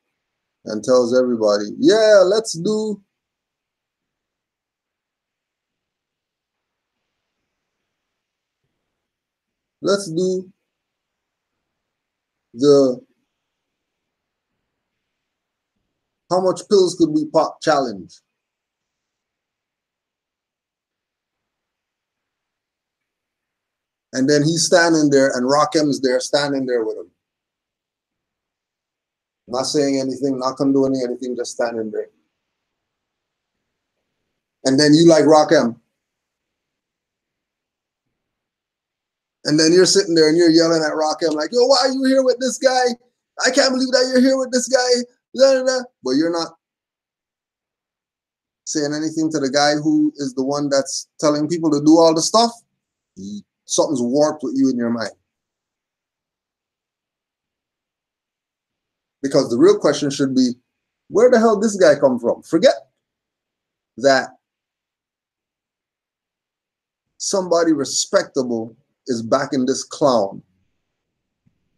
and tells everybody, yeah, let's do the how much pills could we pop challenge. And then he's standing there and Rakim's there standing there with him. Not saying anything, not condoning anything, just standing there. And then you like Rakim. And then you're sitting there and you're yelling at Rakim like, yo, why are you here with this guy? I can't believe that you're here with this guy. Blah, blah, blah. But you're not saying anything to the guy who is the one that's telling people to do all the stuff. Something's warped with you in your mind. Because the real question should be, where the hell did this guy come from? Forget that somebody respectable is backing this clown.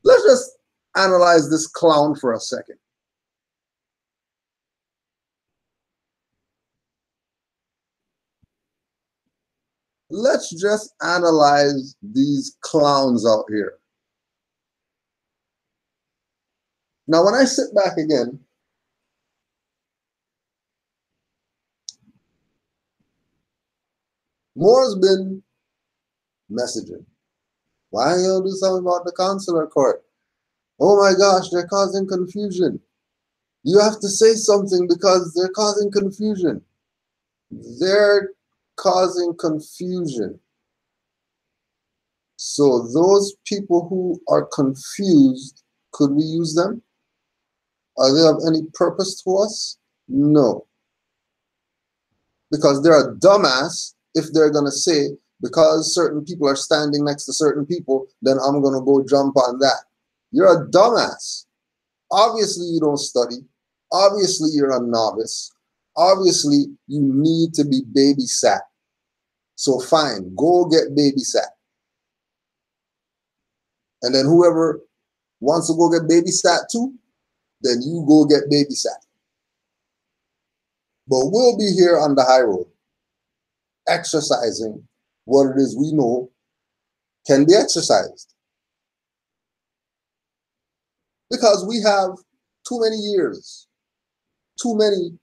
Let's just analyze this clown for a second. Let's just analyze these clowns out here. Now, when I sit back again, more's been messaging. Why you do something about the consular court? Oh my gosh, they're causing confusion. You have to say something because they're causing confusion. They're causing confusion. So those people who are confused, could we use them? Are they of any purpose to us? No. Because they're a dumbass if they're going to say, because certain people are standing next to certain people, then I'm going to go jump on that. You're a dumbass. Obviously, you don't study. Obviously, you're a novice. Obviously, you need to be babysat. So fine, go get babysat. And then whoever wants to go get babysat too, then you go get babysat. But we'll be here on the high road, exercising what it is we know can be exercised. Because we have too many years, too many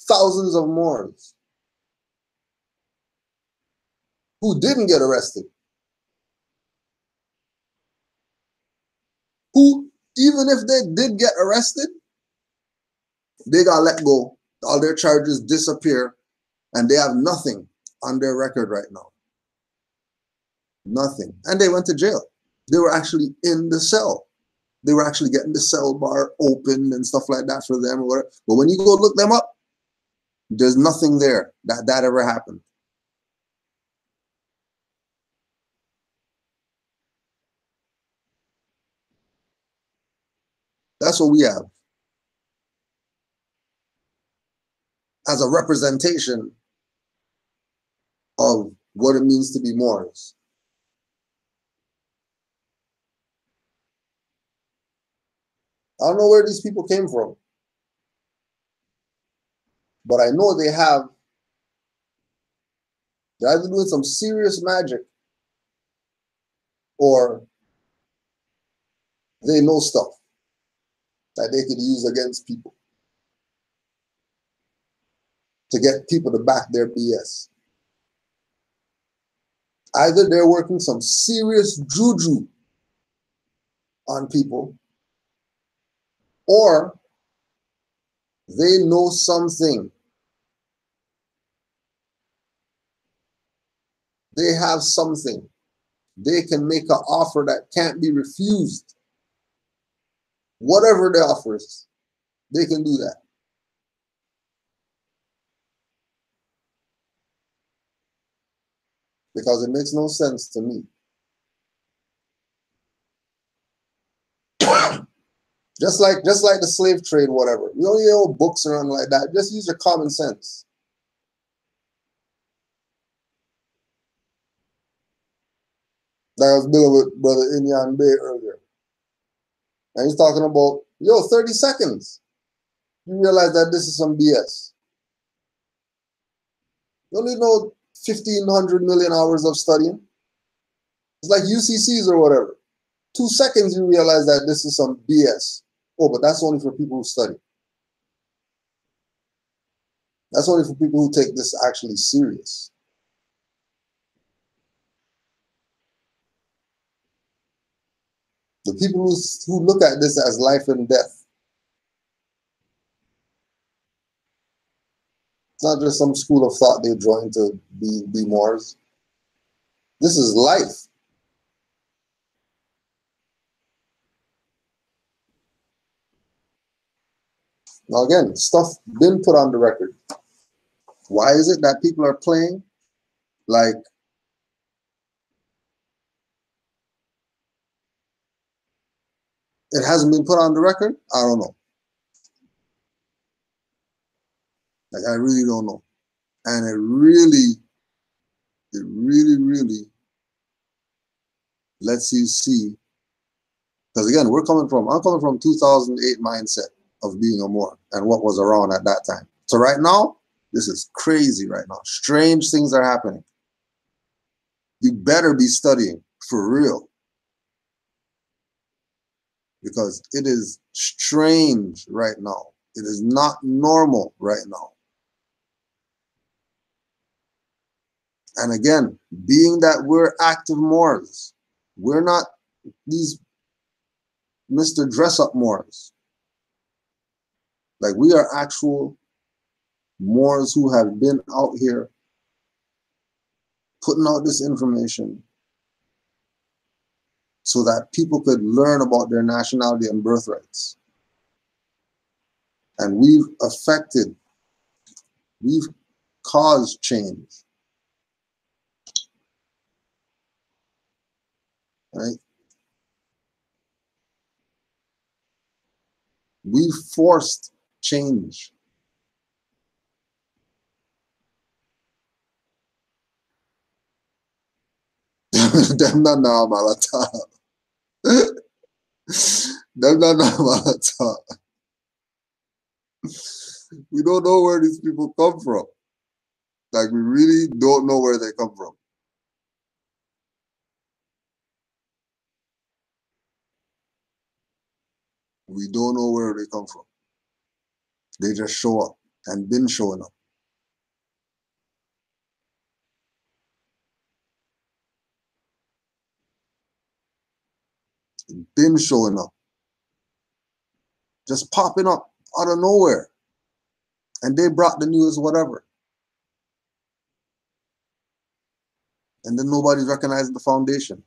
thousands of Moors who didn't get arrested, who, even if they did get arrested, they got let go, all their charges disappear, and they have nothing on their record right now. Nothing. And they went to jail. They were actually in the cell. They were actually getting the cell bar open and stuff like that for them. But when you go look them up, there's nothing there that ever happened. That's what we have as a representation of what it means to be Moors. I don't know where these people came from, but I know they're either doing some serious magic or they know stuff that they could use against people to get people to back their BS. Either they're working some serious juju on people, or they know something. They have something. They can make an offer that can't be refused. Whatever the offer is, they can do that. Because it makes no sense to me. Just like the slave trade, whatever. You don't need old books or anything like that. Just use your common sense. Like I was dealing with Brother Inyan Bay earlier. And he's talking about, 30 seconds. You realize that this is some BS. You don't need no 1,500 million hours of studying. It's like UCCs or whatever. 2 seconds you realize that this is some BS. Oh, but that's only for people who study. That's only for people who take this actually serious. The people who look at this as life and death. It's not just some school of thought they joined to be Moors. This is life. Now again, stuff been put on the record. Why is it that people are playing like it hasn't been put on the record? I don't know. Like, I really don't know. And it really lets you see. Because again, I'm coming from 2008 mindset of being a Moor and what was around at that time. So right now, this is crazy right now. Strange things are happening. You better be studying for real. Because it is strange right now. It is not normal right now. And again, being that we're active Moors, we're not these Mr. Dress-Up Moors. Like, we are actual Moors who have been out here putting out this information so that people could learn about their nationality and birthrights. And we've caused change. Right? We forced change. Them not normal at all. Them not normal at all. We don't know where these people come from. Like, we really don't know where they come from. We don't know where they come from. They just show up and been showing up. Been showing up. Just popping up out of nowhere. And they brought the news, whatever. And then nobody's recognizing the foundation.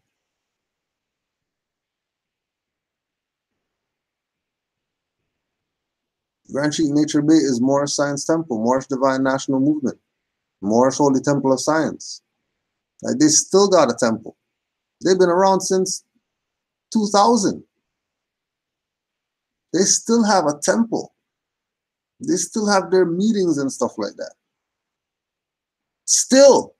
Grand Sheik Nature Bay is Moorish Science Temple, Moorish Divine National Movement, Moorish Holy Temple of Science. Like, they still got a temple. They've been around since 2000. They still have a temple. They still have their meetings and stuff like that. Still.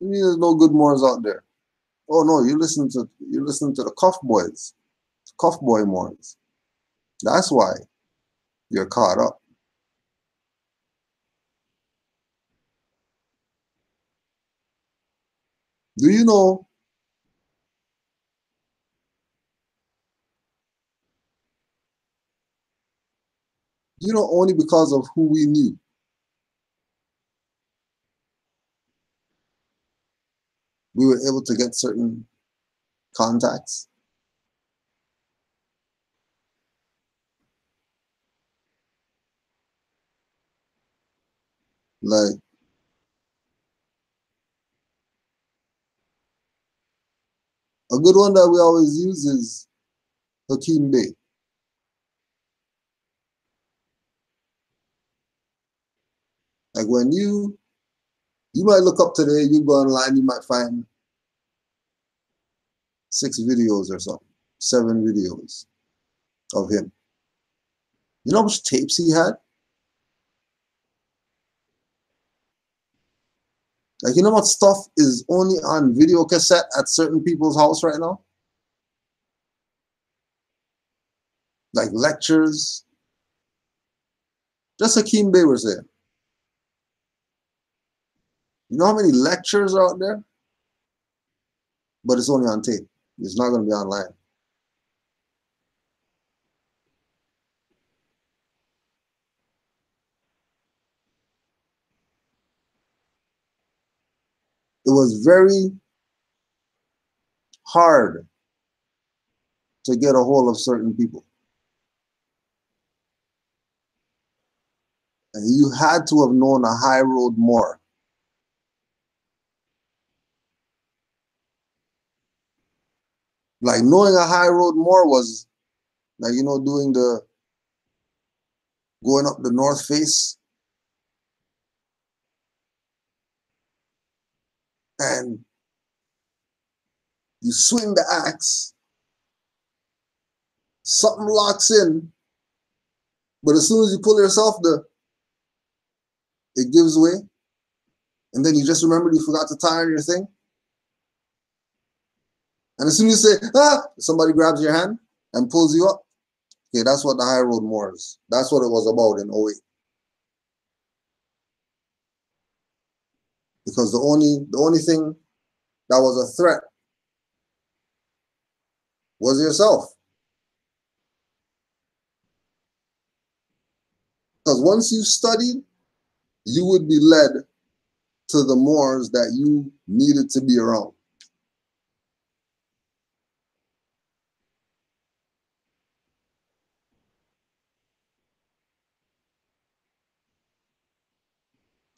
You mean there's no good Moors out there? Oh no, you listen to the Cuff Boys, Cuff Boy Moors. That's why you're caught up. Do you know only because of who we knew, we were able to get certain contacts? Like, a good one that we always use is Hakeem Bey. Like when you might look up today, you go online, you might find 6 videos or something, 7 videos of him. You know how much tapes he had? Like, you know what stuff is only on video cassette at certain people's house right now? Like lectures. Just Hakeem Bey was saying. You know how many lectures are out there? But it's only on tape. It's not going to be online. It was very hard to get a hold of certain people. And you had to have known a high road more. Like knowing a high road more was like, doing going up the North Face and you swing the axe, something locks in, but as soon as you pull yourself, it gives way. And then you just remembered you forgot to tie on your thing. And as soon as you say, somebody grabs your hand and pulls you up. Okay, that's what the high road more is. That's what it was about in 08. Because the only thing that was a threat was yourself. Because once you studied, you would be led to the Moors that you needed to be around.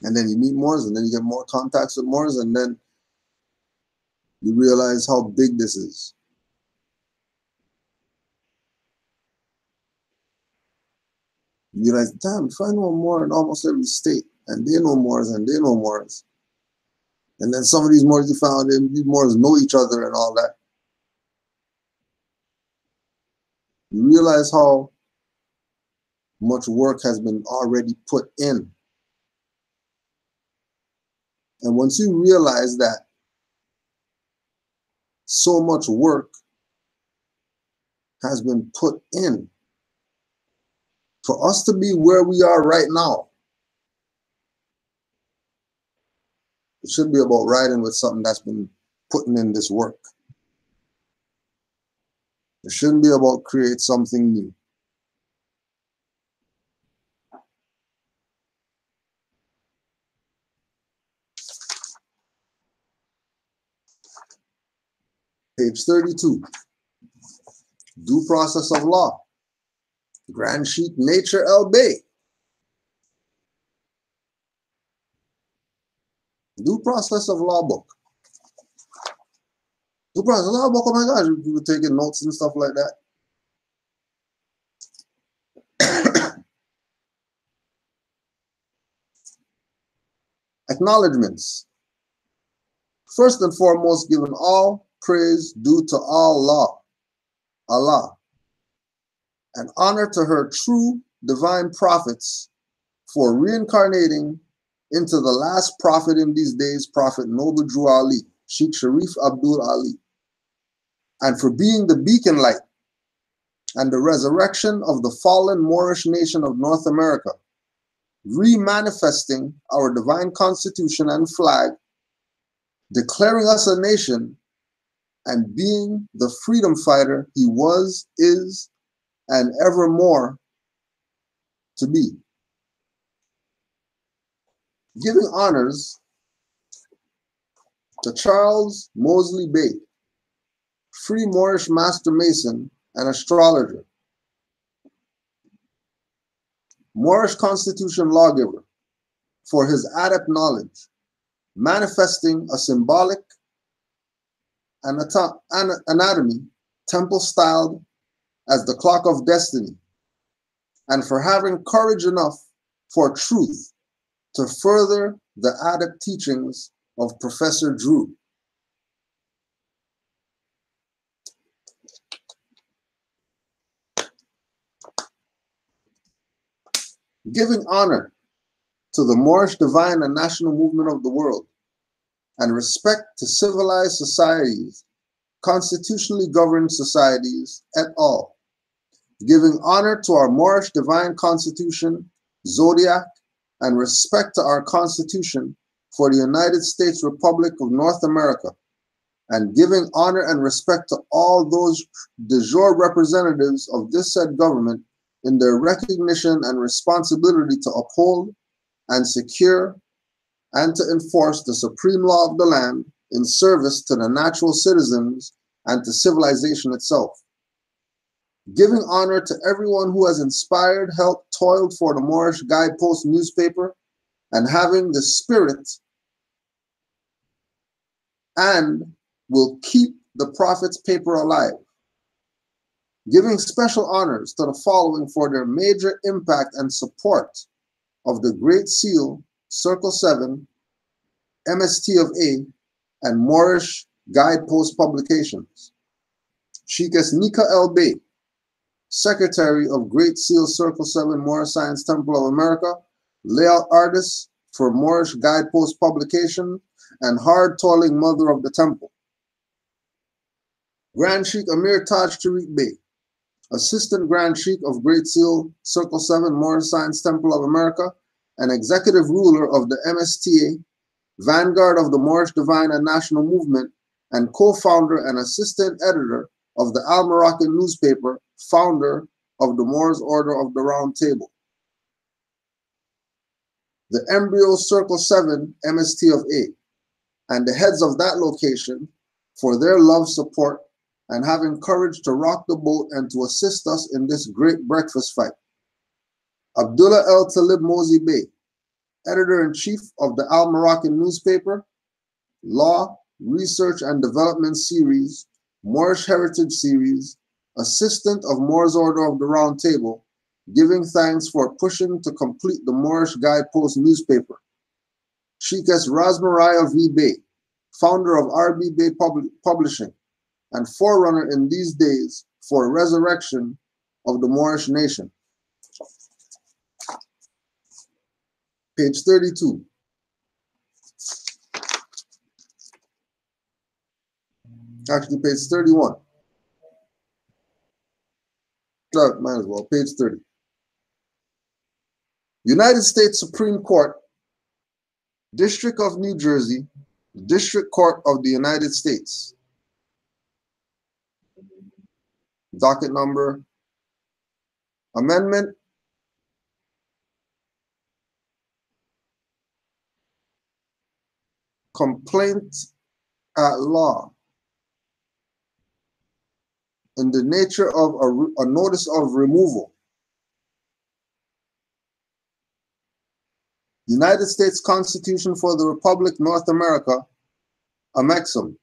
And then you meet Moors, and then you get more contacts with Moors, and then you realize how big this is. You realize, damn, if I know more in almost every state, and they know Moors, and they know Moors. And then some of these Moors you found, these Moors know each other and all that. You realize how much work has been already put in. And once you realize that so much work has been put in for us to be where we are right now, it should be about riding with something that's been putting in this work. It shouldn't be about create something new. Page 32, Due Process of Law. Grand Sheik Nature El Bey. Due Process of Law book. Due Process of Law book, oh my gosh, you were taking notes and stuff like that. Acknowledgements. First and foremost, giving all praise due to Allah, and honor to her true divine prophets for reincarnating into the last prophet in these days, Prophet Noble Drew Ali, Sheikh Sharif Abdul Ali, and for being the beacon light and the resurrection of the fallen Moorish nation of North America, re-manifesting our divine constitution and flag, declaring us a nation, and being the freedom fighter he was, is, and evermore to be. Giving honors to Charles Mosley Bey, Free Moorish Master Mason and astrologer, Moorish Constitution lawgiver, for his adept knowledge, manifesting a symbolic anatomy, temple styled as the clock of destiny, and for having courage enough for truth to further the adept teachings of Professor Drew. Giving honor to the Moorish divine and national movement of the world, and respect to civilized societies, constitutionally governed societies et al. Giving honor to our Moorish divine constitution, zodiac, and respect to our constitution for the United States Republic of North America, and giving honor and respect to all those de jure representatives of this said government in their recognition and responsibility to uphold and secure and to enforce the supreme law of the land in service to the natural citizens and to civilization itself. Giving honor to everyone who has inspired, helped, toiled for the Moorish Guidepost newspaper, and having the spirit and will keep the Prophet's paper alive. Giving special honors to the following for their major impact and support of the Great Seal, Circle 7, MST of A, and Moorish Guidepost publications. Sheikh Nika El Bey, Secretary of Great Seal, Circle 7, Moorish Science Temple of America, layout artist for Moorish Guidepost publication, and hard-toiling mother of the temple. Grand Sheikh Amir Taj Tariq Bey, Assistant Grand Sheikh of Great Seal, Circle 7, Moorish Science Temple of America, and Executive Ruler of the MSTA, Vanguard of the Moorish Divine and National Movement, and co-founder and assistant editor of the Al Moroccan newspaper, founder of the Moors Order of the Round Table. The embryo Circle 7 MST of A, and the heads of that location for their love, support, and having courage to rock the boat and to assist us in this great breakfast fight. Abdullah El Talib Mosi Bey, Editor-in-Chief of the Al Moroccan newspaper, Law, Research and Development Series, Moorish Heritage Series, Assistant of Moors Order of the Round Table, giving thanks for pushing to complete the Moorish Guidepost newspaper. Sheikh S. Razmaraya V. Bey, founder of RB Bey Publishing, and forerunner in these days for resurrection of the Moorish nation. Page 32. Actually, page 31. Might as well, page 30. United States Supreme Court, District of New Jersey, District Court of the United States. Docket number, amendment, complaint at law in the nature of a notice of removal. United States Constitution for the Republic North America, Amexum,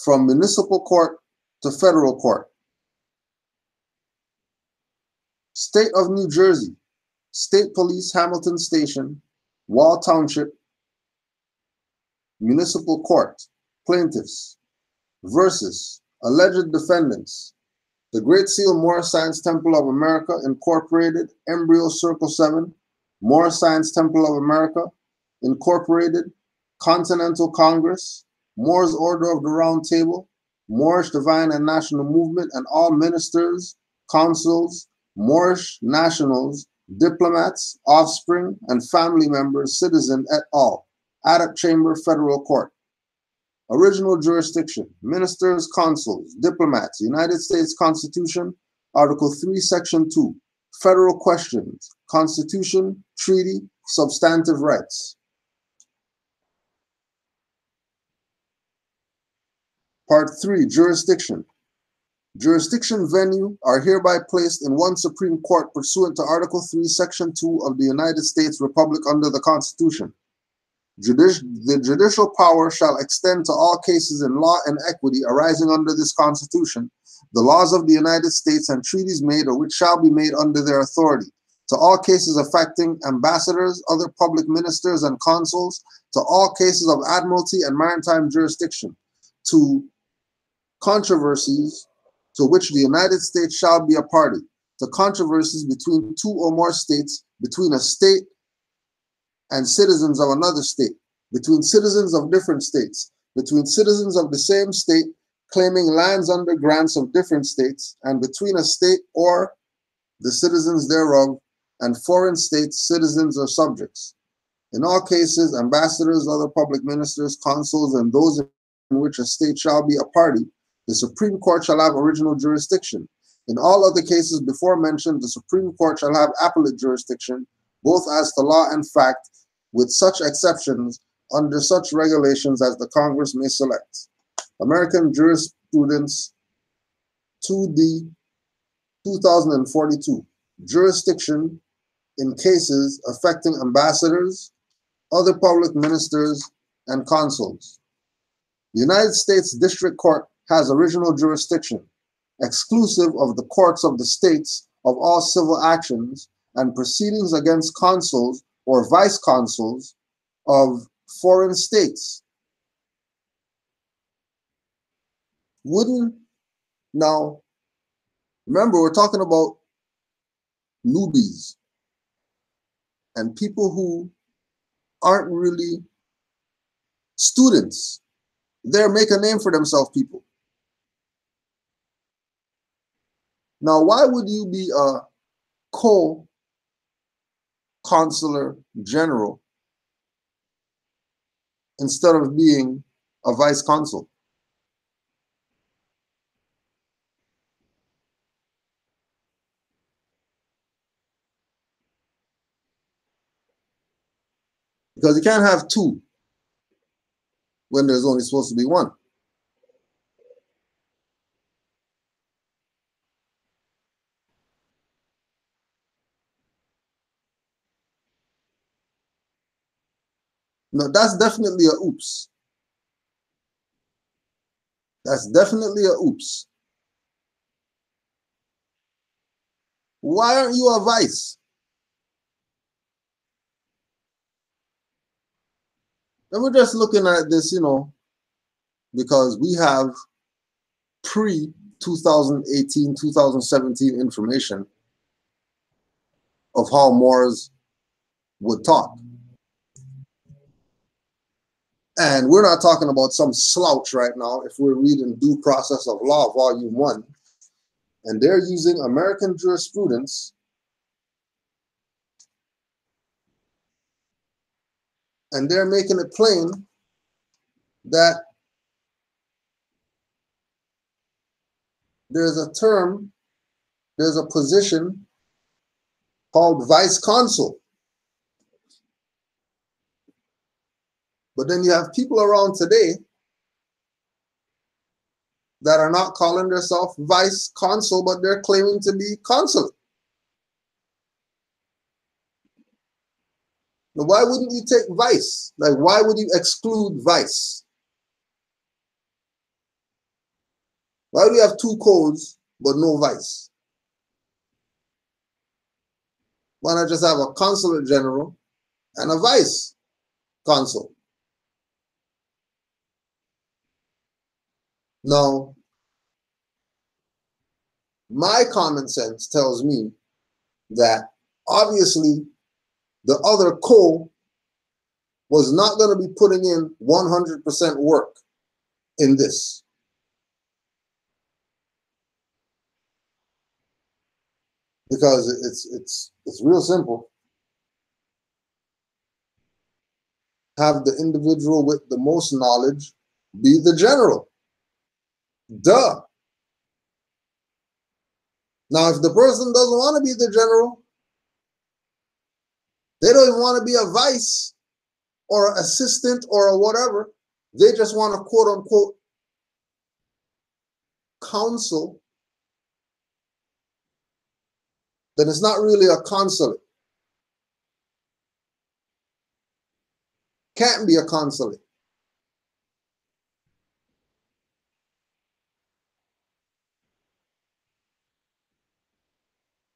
from municipal court to federal court. State of New Jersey, State Police Hamilton Station, Wall Township, Municipal Court, Plaintiffs versus alleged defendants, the Great Seal Moorish Science Temple of America Incorporated, Embryo Circle 7, Moorish Science Temple of America, Incorporated, Continental Congress, Moorish Order of the Round Table, Moorish Divine and National Movement, and all ministers, consuls, Moorish nationals, diplomats, offspring, and family members, citizen et al. Adak Chamber Federal Court. Original jurisdiction, ministers, consuls, diplomats, United States Constitution, Article 3, Section 2, federal questions, Constitution, treaty, substantive rights. Part 3, jurisdiction. Jurisdiction venue are hereby placed in one Supreme Court pursuant to Article 3, Section 2 of the United States Republic under the Constitution. The judicial power shall extend to all cases in law and equity arising under this Constitution, the laws of the United States and treaties made or which shall be made under their authority, to all cases affecting ambassadors, other public ministers and consuls, to all cases of admiralty and maritime jurisdiction, to controversies to which the United States shall be a party, to controversies between two or more states, between a state and citizens of another state, between citizens of different states, between citizens of the same state claiming lands under grants of different states, and between a state or the citizens thereof and foreign states, citizens or subjects. In all cases, ambassadors, other public ministers, consuls, and those in which a state shall be a party, the Supreme Court shall have original jurisdiction. In all other cases before mentioned, the Supreme Court shall have appellate jurisdiction, both as to law and fact, with such exceptions under such regulations as the Congress may select. American Jurisprudence 2D 2042. Jurisdiction in cases affecting ambassadors, other public ministers, and consuls. The United States District Court has original jurisdiction, exclusive of the courts of the states of all civil actions and proceedings against consuls or vice consuls of foreign states. Now, remember, we're talking about newbies and people who aren't really students. They're make a name for themselves, people. Now, why would you be a co-consular general instead of being a vice consul? Because you can't have two when there's only supposed to be one. No, that's definitely a oops. That's definitely a oops. Why aren't you a vice? And we're just looking at this, because we have pre-2018, 2017 information of how Moors would talk. And we're not talking about some slouch right now if we're reading Due Process of Law, Volume 1. And they're using American jurisprudence and they're making it plain that there's a term, there's a position called vice consul. But then you have people around today that are not calling themselves vice consul, but they're claiming to be consul. Now, why wouldn't you take vice? Like, why would you exclude vice? Why do you have two codes but no vice? Why not just have a consulate general and a vice consul? Now, my common sense tells me that obviously the other co was not going to be putting in 100% work in this. Because it's real simple. Have the individual with the most knowledge be the general. Duh. Now, if the person doesn't want to be the general, they don't even want to be a vice or an assistant or a whatever. They just want to quote unquote counsel. Then it's not really a consulate. Can't be a consulate.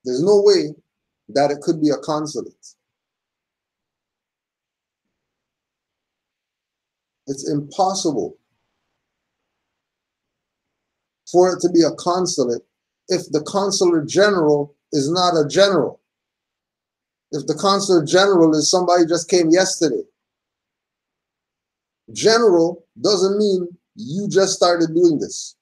There's no way that it could be a consulate. It's impossible for it to be a consulate if the consular general is not a general. If the consular general is somebody who just came yesterday. General doesn't mean you just started doing this.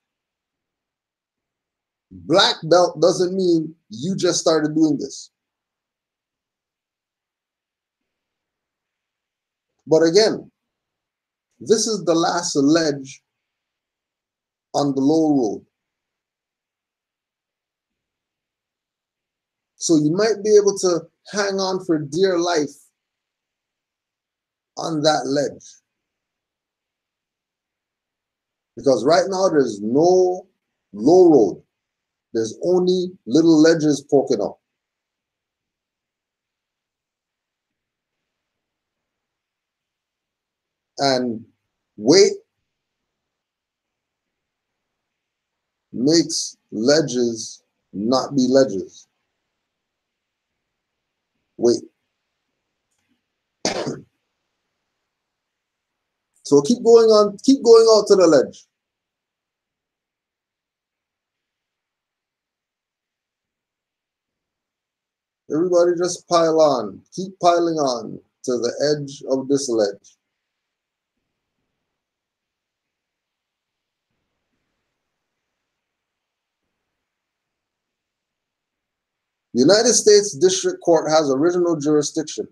Black belt doesn't mean you just started doing this. But again, this is the last ledge on the low road. So you might be able to hang on for dear life on that ledge. Because right now there's no low road. There's only little ledges poking up. And weight makes ledges not be ledges. Weight. So keep going on, keep going out to the ledge. Everybody just pile on, keep piling on to the edge of this ledge. United States District Court has original jurisdiction,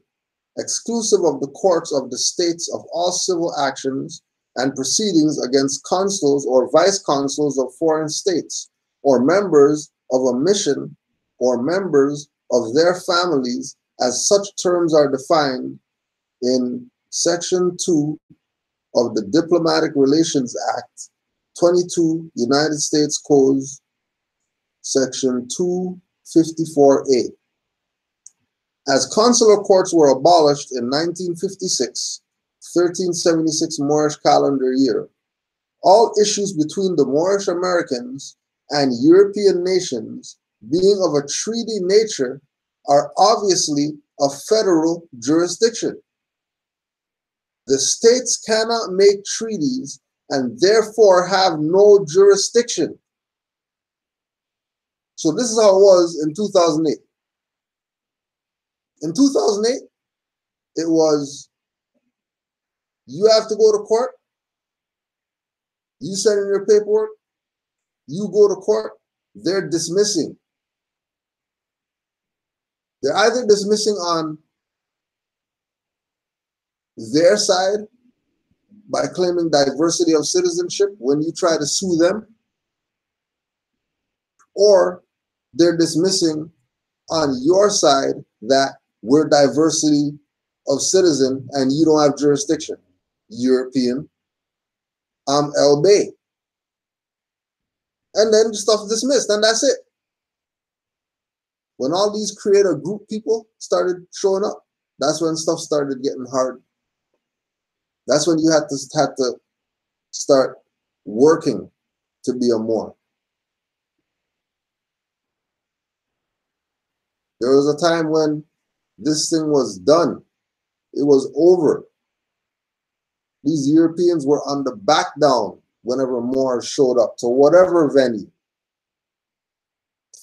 exclusive of the courts of the states of all civil actions and proceedings against consuls or vice consuls of foreign states, or members of a mission, or members of their families, as such terms are defined in Section 2 of the Diplomatic Relations Act, 22 United States Codes, Section 254A. As consular courts were abolished in 1956, 1376 Moorish calendar year, all issues between the Moorish Americans and European nations being of a treaty nature are obviously of federal jurisdiction. The states cannot make treaties and therefore have no jurisdiction. So this is how it was in 2008. In 2008, it was, you have to go to court, you send in your paperwork, you go to court, they're dismissing. They're either dismissing on their side by claiming diversity of citizenship when you try to sue them, or they're dismissing on your side that we're diversity of citizen and you don't have jurisdiction. European, El Bay. And then stuff dismissed, and that's it. When all these creator group people started showing up, that's when stuff started getting hard. That's when you had to start working to be a Moor. There was a time when this thing was done. It was over. These Europeans were on the back down whenever Moors showed up to whatever venue.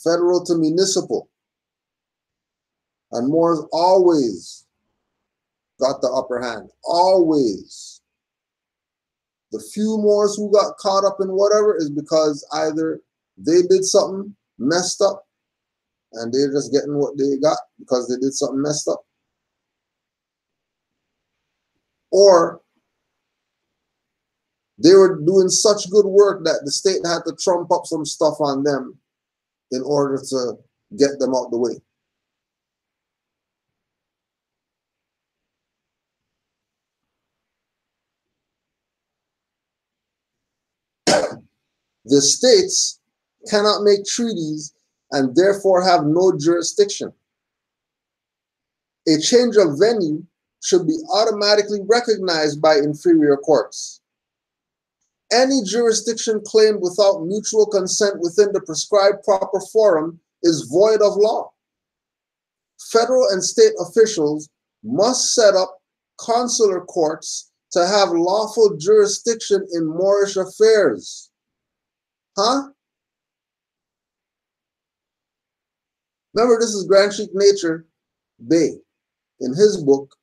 Federal to municipal. And Moors always got the upper hand. Always. The few Moors who got caught up in whatever is because either they did something messed up and they're just getting what they got because they did something messed up, or they were doing such good work that the state had to trump up some stuff on them in order to get them out the way. The states cannot make treaties and therefore have no jurisdiction. A change of venue should be automatically recognized by inferior courts. Any jurisdiction claimed without mutual consent within the prescribed proper forum is void of law. Federal and state officials must set up consular courts to have lawful jurisdiction in Moorish affairs. Huh? Remember, this is Grand Sheikh Nature Bey in his book.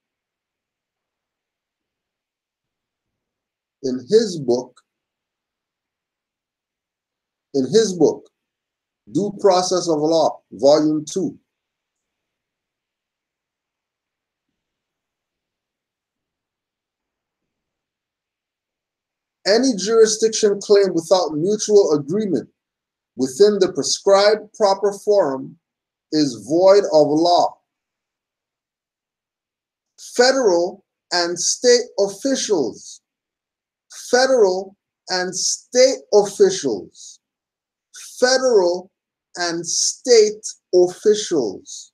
In his book, Due Process of Law, Volume 2. Any jurisdiction claimed without mutual agreement within the prescribed proper forum is void of law. Federal and state officials, federal and state officials, federal and state officials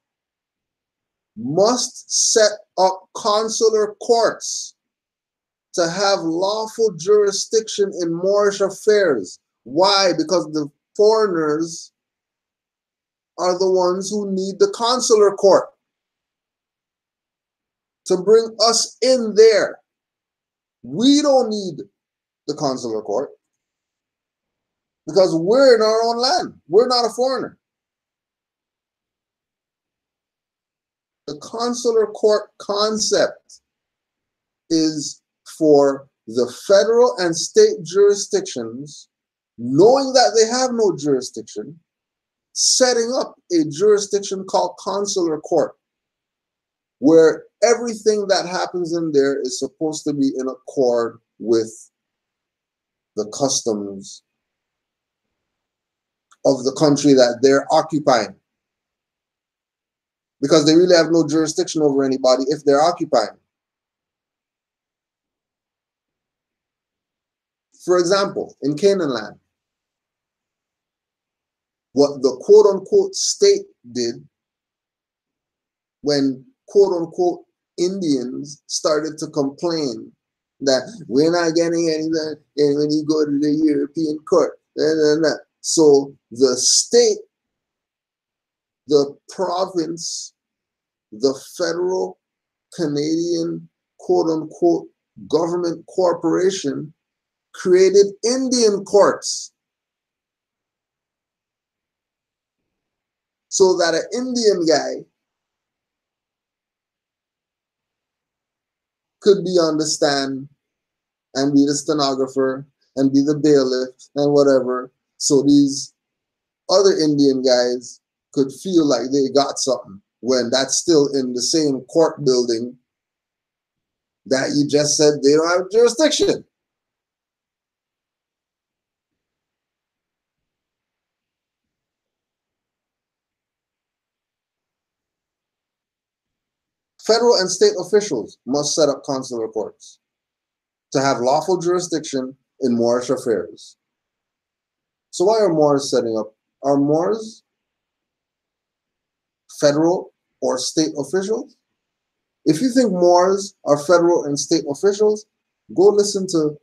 must set up consular courts to have lawful jurisdiction in Moorish affairs. Why? Because the foreigners are the ones who need the consular court to bring us in there. We don't need the consular court because we're in our own land. We're not a foreigner. The consular court concept is for the federal and state jurisdictions, knowing that they have no jurisdiction, setting up a jurisdiction called consular court, where everything that happens in there is supposed to be in accord with the customs of the country that they're occupying. Because they really have no jurisdiction over anybody if they're occupying. For example, in Canaanland, what the quote-unquote state did when quote-unquote Indians started to complain that we're not getting anything and when you go to the European court. So the state, the province, the federal Canadian quote-unquote government corporation created Indian courts so that an Indian guy could be on the stand and be the stenographer and be the bailiff and whatever. So these other Indian guys could feel like they got something when that's still in the same court building that you just said they don't have jurisdiction. Federal and state officials must set up consular courts to have lawful jurisdiction in Moorish affairs. So why are Moors setting up? Are Moors federal or state officials? If you think Moors are federal and state officials, go listen to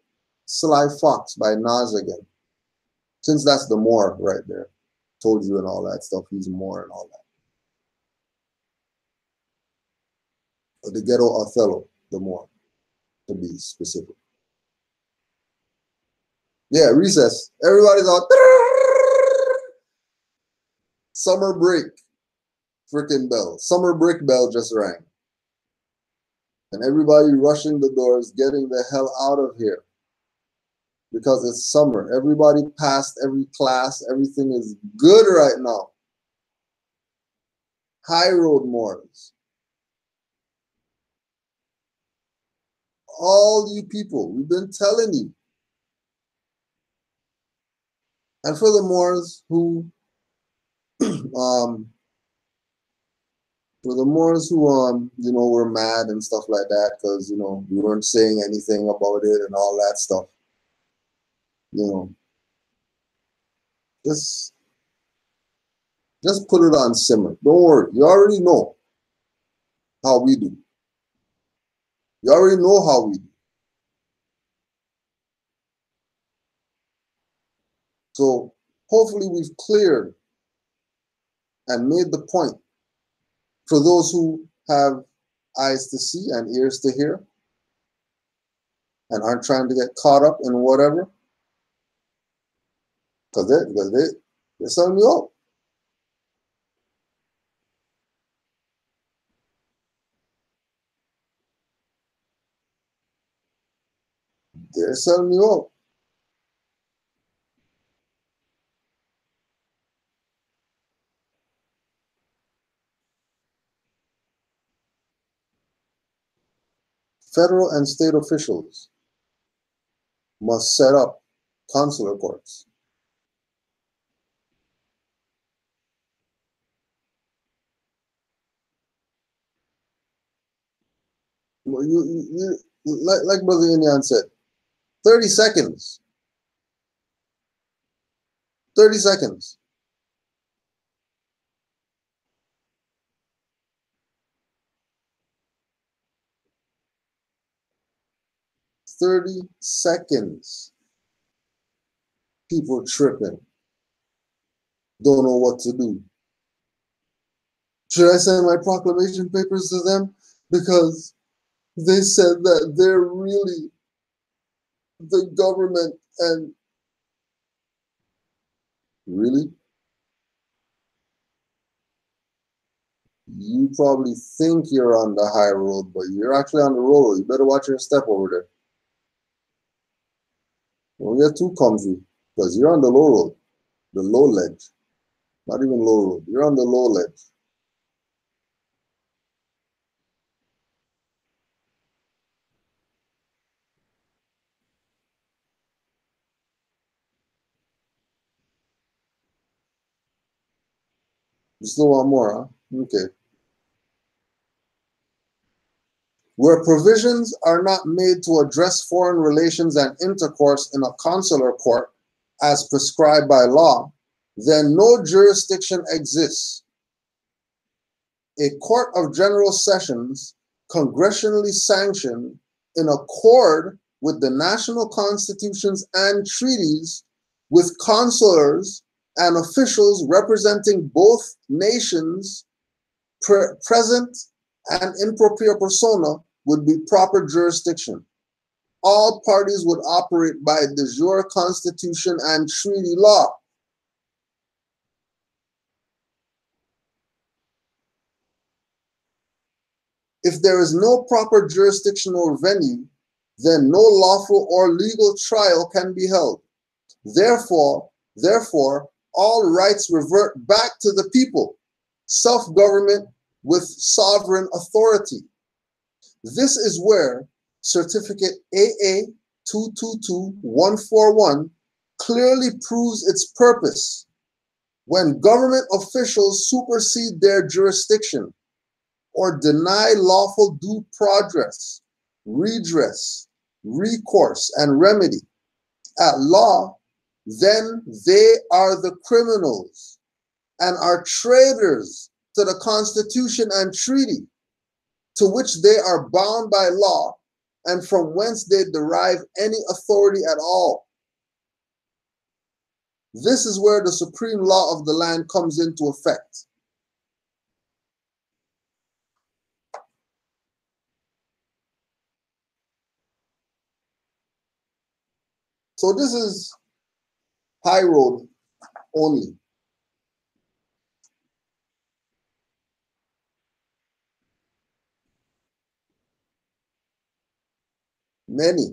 Sly Fox by Nas again. Since that's the Moor right there. Told you and all that stuff, he's a Moor and all that. The Ghetto Othello, the Moor, to be specific. Yeah, recess. Everybody's out. Summer break. Freaking bell. Summer break bell just rang. And everybody rushing the doors, getting the hell out of here. Because it's summer. Everybody passed every class. Everything is good right now. High road Moors. All you people, we've been telling you. And for the Moors who were mad and stuff like that because, we weren't saying anything about it and all that stuff. Just put it on simmer. Don't worry. You already know how we do. You already know how we do. So hopefully we've cleared and made the point for those who have eyes to see and ears to hear and aren't trying to get caught up in whatever. Because they're selling you out. They're selling you out. Federal and state officials must set up consular courts. Like Brother Inyan said, 30 seconds. 30 seconds. People tripping. Don't know what to do. Should I send my proclamation papers to them? Because they said that they're really the government and really? You probably think you're on the high road, but you're actually on the road. You better watch your step over there. Don't get too comfy because you're on the low road, the low ledge. Not even low road. You're on the low ledge. You still want more, huh? Okay. Where provisions are not made to address foreign relations and intercourse in a consular court as prescribed by law, then no jurisdiction exists. A court of general sessions, congressionally sanctioned in accord with the national constitutions and treaties, with consulars and officials representing both nations present and in propria persona, would be proper jurisdiction. All parties would operate by de jure constitution and treaty law. If there is no proper jurisdiction or venue, then no lawful or legal trial can be held. Therefore, all rights revert back to the people, self-government with sovereign authority. This is where Certificate AA 222141 clearly proves its purpose. When government officials supersede their jurisdiction or deny lawful due progress, redress, recourse, and remedy at law, then they are the criminals and are traitors to the Constitution and treaty to which they are bound by law and from whence they derive any authority at all. This is where the supreme law of the land comes into effect. So this is high road only. Many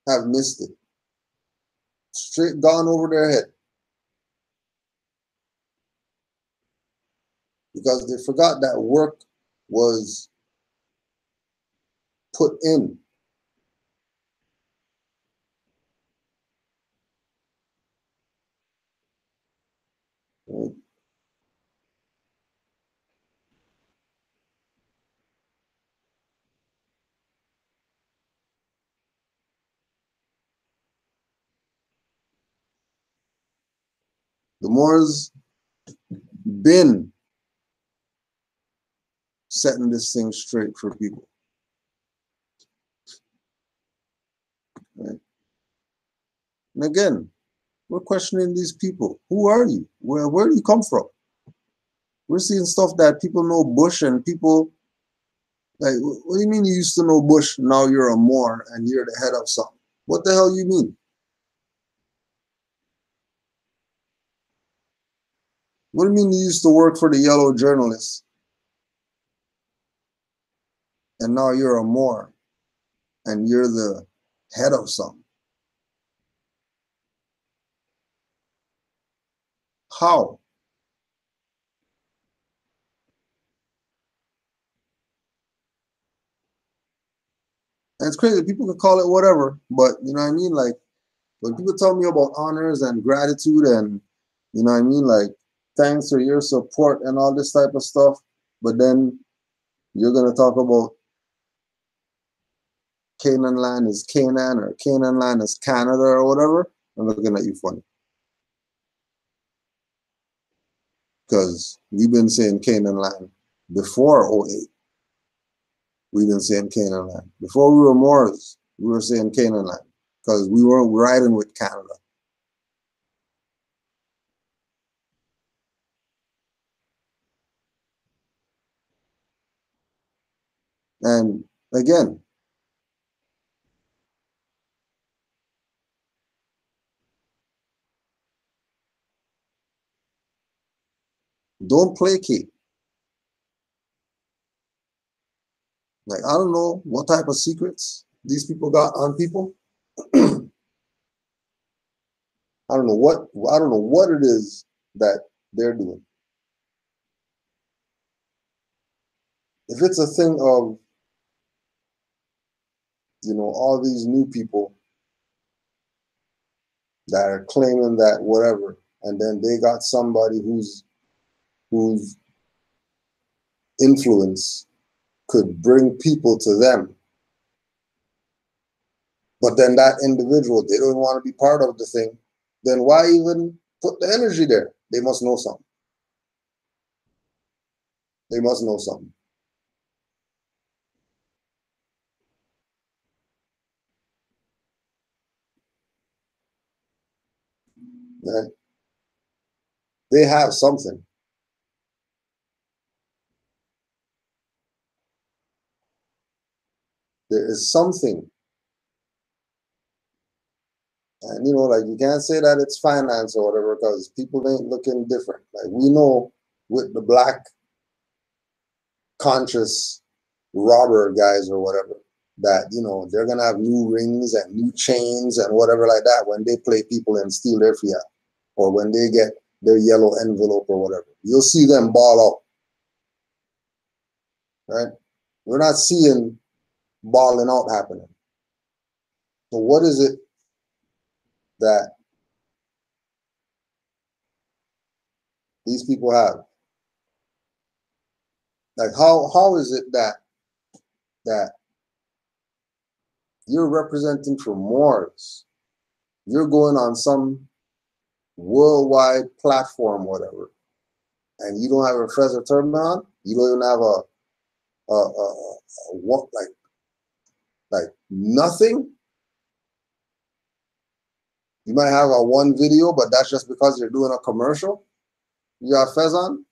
have missed it. Straight gone over their head. Because they forgot that work was put in. Right? The Moors been setting this thing straight for people. Right? And again, we're questioning these people. Who are you? Where do you come from? We're seeing stuff that people know Bush and people like, what do you mean you used to know Bush, now you're a Moor and you're the head of something? What the hell you mean? What do you mean you used to work for the yellow journalists and now you're a Moor and you're the head of something? How? And it's crazy. People can call it whatever, but you know what I mean? Like when people tell me about honors and gratitude and you know what I mean? Like thanks for your support and all this type of stuff, but then you're gonna talk about Canaanland is Canaan or Canaanland is Canada or whatever. I'm looking at you funny. Because we've been saying Canaanland before '08. We've been saying Canaanland. Before we were Moors, we were saying Canaanland because we weren't riding with Canada. And again, don't placate. Like, I don't know what type of secrets these people got on people. I don't know what it is that they're doing. If it's a thing of, you know, all these new people that are claiming that whatever, and then they got somebody whose influence could bring people to them. But then that individual, they don't want to be part of the thing. Then why even put the energy there? They must know something. They must know something. Right? They have something. There is something. And you know, like you can't say that it's finance or whatever because people ain't looking different. Like we know with the black conscious robber guys or whatever, that you know they're gonna have new rings and new chains and whatever like that when they play people and steal their fiat, or when they get their yellow envelope or whatever. You'll see them ball out, right? We're not seeing balling out happening. So what is it that these people have? Like how is it that you're representing for Moors? You're going on some worldwide platform, whatever, and you don't have a feather turban on. You don't even have what like nothing. You might have a one video, but that's just because you're doing a commercial. You got fez on.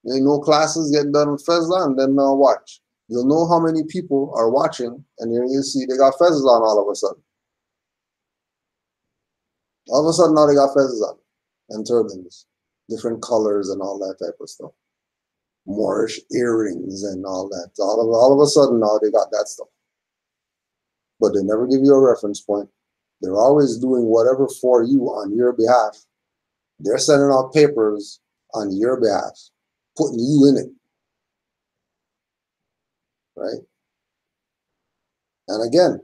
There ain't no classes getting done with fez on. Then watch. You'll know how many people are watching, and then you see they got fezzes on all of a sudden. All of a sudden now they got fezzes on and turbans, different colors and all that type of stuff. Moorish earrings and all that. All of a sudden now they got that stuff. but they never give you a reference point. They're always doing whatever for you on your behalf. They're sending out papers on your behalf, putting you in it, right? And again,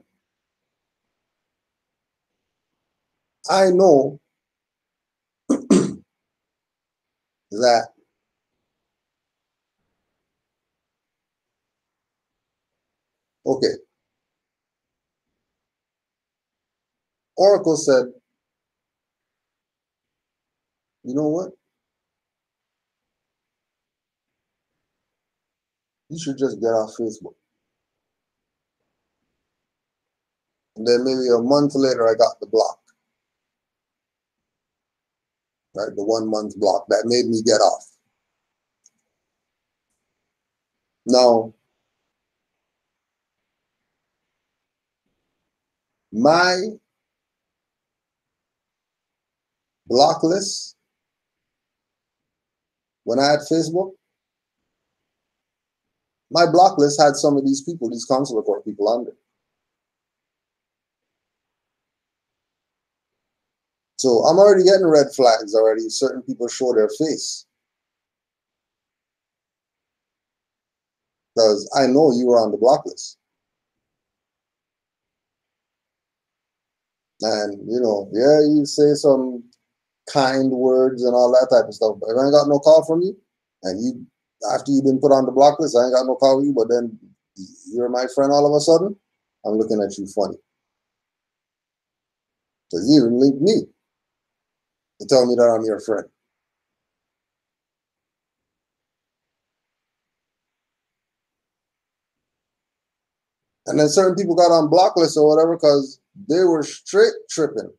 I know that okay, Oracle said, you know what? You should just get off Facebook. And then maybe a month later, I got the block, right? The 1 month block that made me get off. Now, my block list, when I had Facebook, my block list had some of these people, these consular court people on there. So I'm already getting red flags already. Certain people show their face. Because I know you were on the block list. And, you know, yeah, you say some kind words and all that type of stuff. But if I ain't got no call from you, and you, after you've been put on the block list, I ain't got no call with you, but then you're my friend all of a sudden, I'm looking at you funny. Because you even linked me to tell me that I'm your friend. And then certain people got on block lists or whatever because they were straight tripping.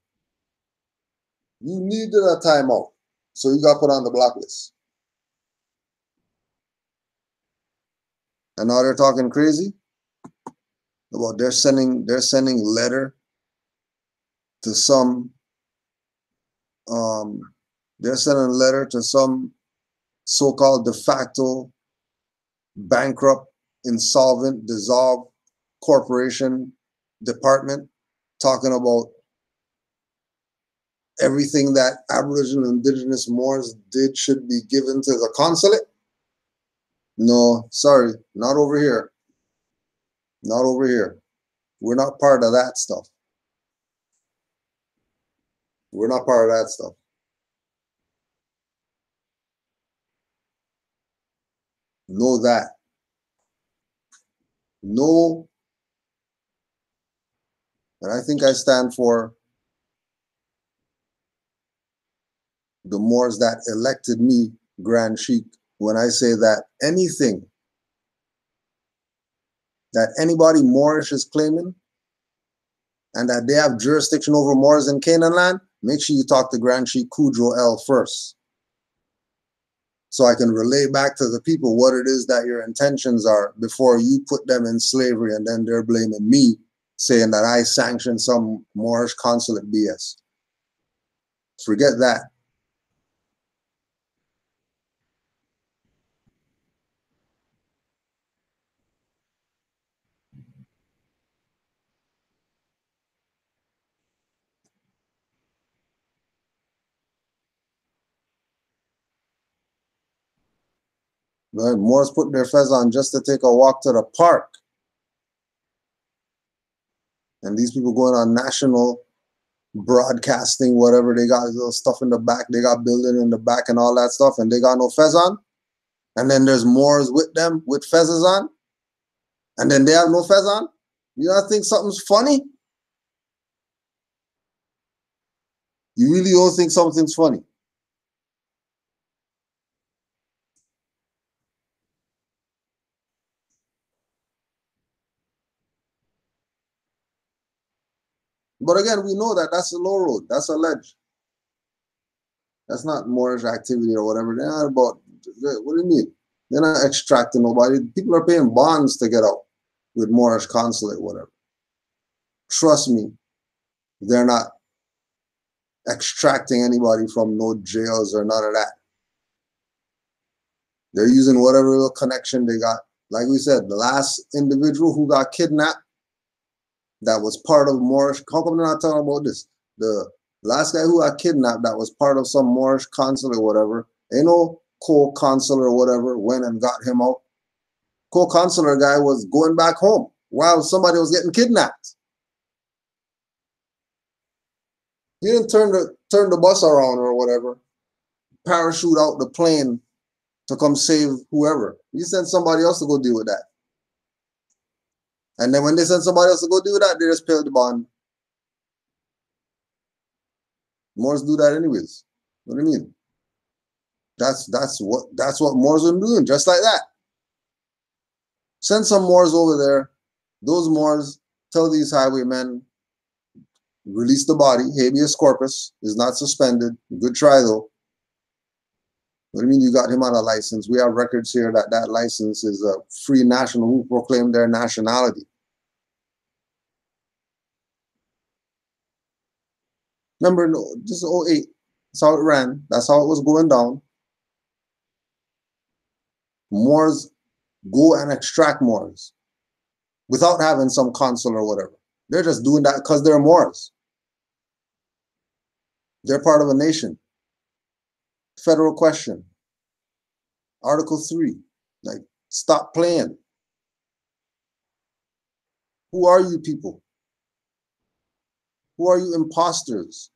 You needed a timeout, so you got put on the block list. And now they're talking crazy about they're sending letter to some they're sending a letter to some so-called de facto bankrupt, insolvent, dissolved corporation department, talking about everything that Aboriginal Indigenous Moors did should be given to the consulate. No, sorry, not over here. Not over here. We're not part of that stuff. We're not part of that stuff. Know that. Know, and I think I stand for the Moors that elected me Grand Sheik when I say that anything that anybody Moorish is claiming and that they have jurisdiction over Moors in Canaanland, make sure you talk to Grand Sheik Kudro L first, so I can relay back to the people what it is that your intentions are before you put them in slavery and then they're blaming me, saying that I sanctioned some Moorish consulate BS. Forget that. Right? Moors put their fez on just to take a walk to the park. And these people going on national broadcasting, whatever, they got little stuff in the back, they got building in the back and all that stuff, and they got no fez on. And then there's Moors with them with fezzes on, and then they have no fez on. You don't think something's funny? You really don't think something's funny? But again, we know that that's a low road. That's alleged. That's not Moorish activity or whatever. They're not about, what do you mean? They're not extracting nobody. People are paying bonds to get out with Moorish consulate, whatever. Trust me, they're not extracting anybody from no jails or none of that. They're using whatever little connection they got. Like we said, the last individual who got kidnapped, that was part of Moorish. How come they're not talking about this? The last guy who got kidnapped that was part of some Moorish consul or whatever, ain't no co-consul or whatever, went and got him out. Co-consular guy was going back home while somebody was getting kidnapped. He didn't turn the bus around or whatever, parachute out the plane to come save whoever. He sent somebody else to go deal with that. And then when they send somebody else to go do that, they just pay the bond. Moors do that anyways. What do you mean? That's what Moors are doing, just like that. Send some Moors over there. Those Moors tell these highwaymen, release the body. Habeas corpus is not suspended. Good try though. What do you mean you got him on a license? We have records here that that license is a free national who proclaimed their nationality. Remember, no, this is 08. That's how it ran. That's how it was going down. Moors go and extract Moors without having some consul or whatever. They're just doing that because they're Moors. They're part of a nation. Federal question. Article 3. Like, stop playing. Who are you people? Who are you imposters?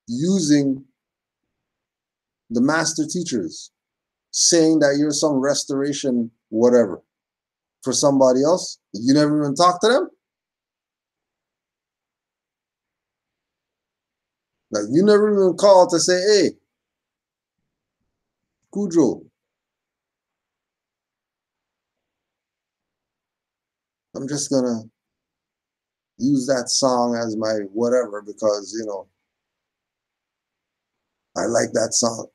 Using the master teachers, saying that you're some restoration, whatever, for somebody else. You never even talk to them? Like, you never even call to say, hey, Kudro, I'm just gonna use that song as my whatever because, you know, I like that song.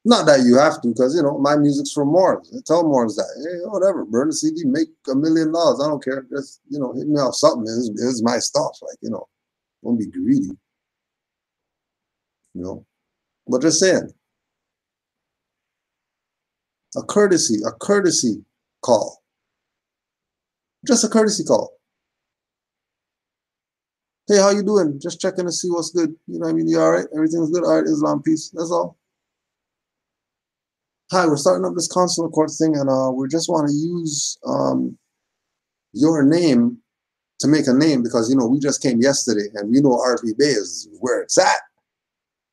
Not that you have to, because, you know, my music's for Moors. I tell Moors that, hey, whatever, burn the CD, make $1 million. I don't care. Just, you know, hit me off something. It's my stuff. Like, you know, don't be greedy. You know, but just saying, a courtesy call. Just a courtesy call. Hey, how you doing? Just checking to see what's good. You know what I mean? You all right? Everything's good? All right, Islam, peace. That's all. Hi, we're starting up this consular court thing, and we just want to use your name to make a name because, you know, we just came yesterday and we know RV Bay is where it's at.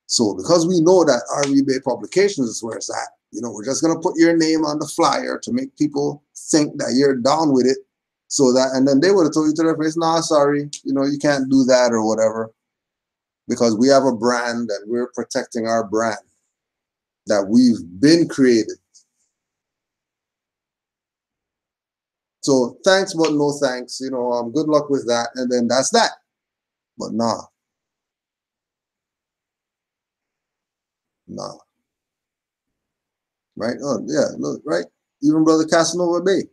So because we know that RV Bay Publications is where it's at, you know, we're just going to put your name on the flyer to make people think that you're down with it. So that, and then they would have told you to their face, nah, sorry, you know, you can't do that or whatever. Because we have a brand and we're protecting our brand that we've been created. So thanks, but no thanks. You know, good luck with that. And then that's that. But nah. Right? Oh, yeah, look, right? Even Brother Casanova Bay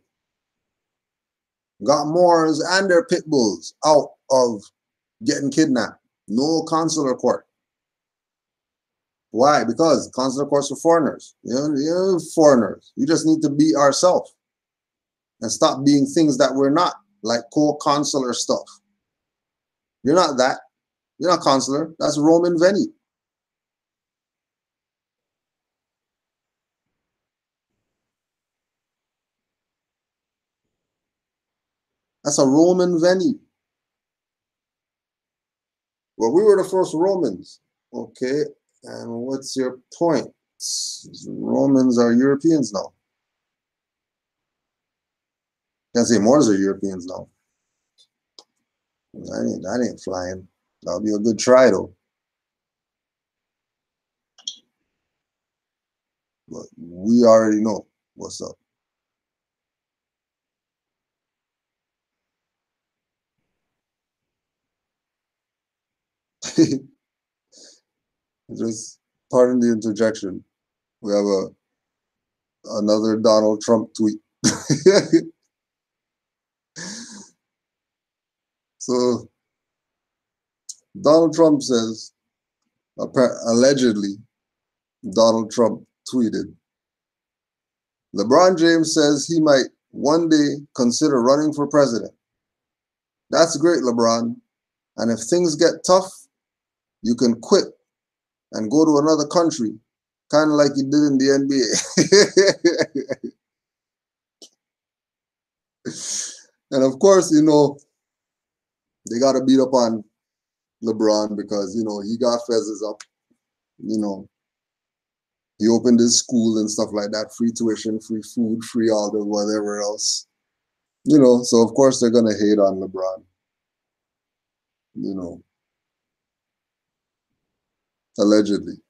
got Moors and their pit bulls out of getting kidnapped. No consular court. Why? Because consular courts for foreigners. You're foreigners. You just need to be ourselves and stop being things that we're not, like co-consular stuff. You're not that. You're not consular. That's Roman venue. That's a Roman venue. Well, we were the first Romans. Okay. And what's your point? Romans are Europeans now. Can't say Moors are Europeans now. That ain't flying. That'll be a good try though. But we already know what's up. Just pardon the interjection. We have another Donald Trump tweet. So Donald Trump says, allegedly, Donald Trump tweeted LeBron James says he might one day consider running for president. That's great, LeBron. And if things get tough, you can quit and go to another country, kind of like you did in the NBA. And of course, you know, they got to beat up on LeBron because, you know, he got fezzes up. You know, he opened his school and stuff like that, free tuition, free food, free all the whatever else. You know, so of course they're going to hate on LeBron. You know, allegedly.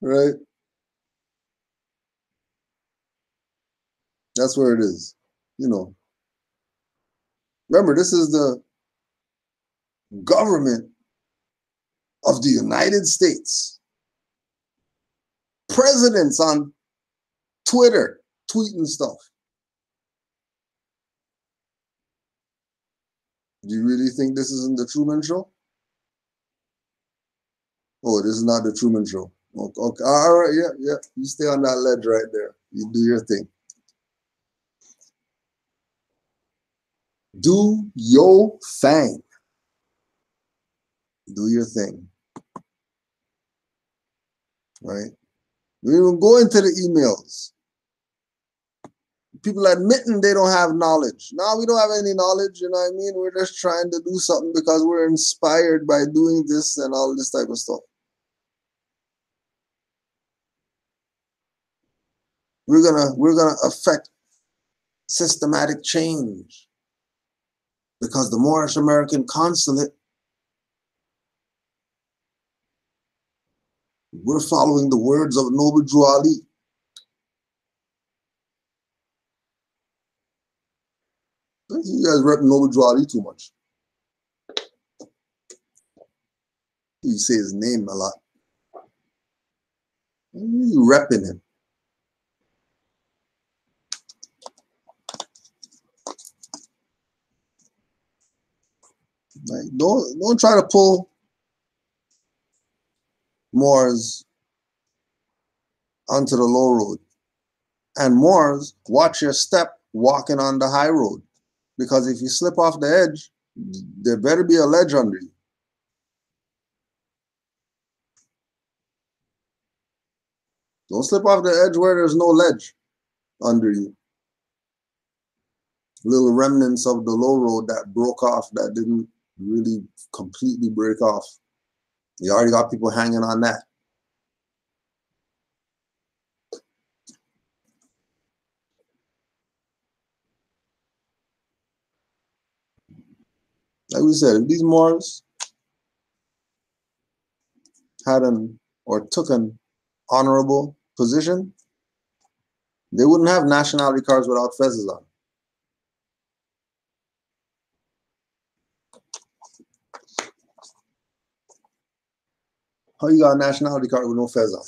Right? That's where it is. You know, remember, this is the government of the United States. Presidents on Twitter tweeting stuff. Do you really think this isn't the Truman Show? Oh, this is not the Truman Show. Okay. All right, yeah. You stay on that ledge right there. You do your thing. Do your thing. Do your thing. Right? We don't go into the emails. People admitting they don't have knowledge. No, we don't have any knowledge, you know what I mean? We're just trying to do something because we're inspired by doing this and all this type of stuff. We're gonna affect systematic change because the Moorish American consulate, we're following the words of Noble Drew Ali. You guys rep Noble Drew Ali too much. You say his name a lot. You repping him. Like, don't try to pull Moors onto the low road. And Moors, watch your step walking on the high road. Because if you slip off the edge, there better be a ledge under you. Don't slip off the edge where there's no ledge under you. Little remnants of the low road that broke off, that didn't really completely break off. You already got people hanging on that. Like we said, if these Moors had took an honorable position, they wouldn't have nationality cards without fezzes on. How you got a nationality card with no fez on?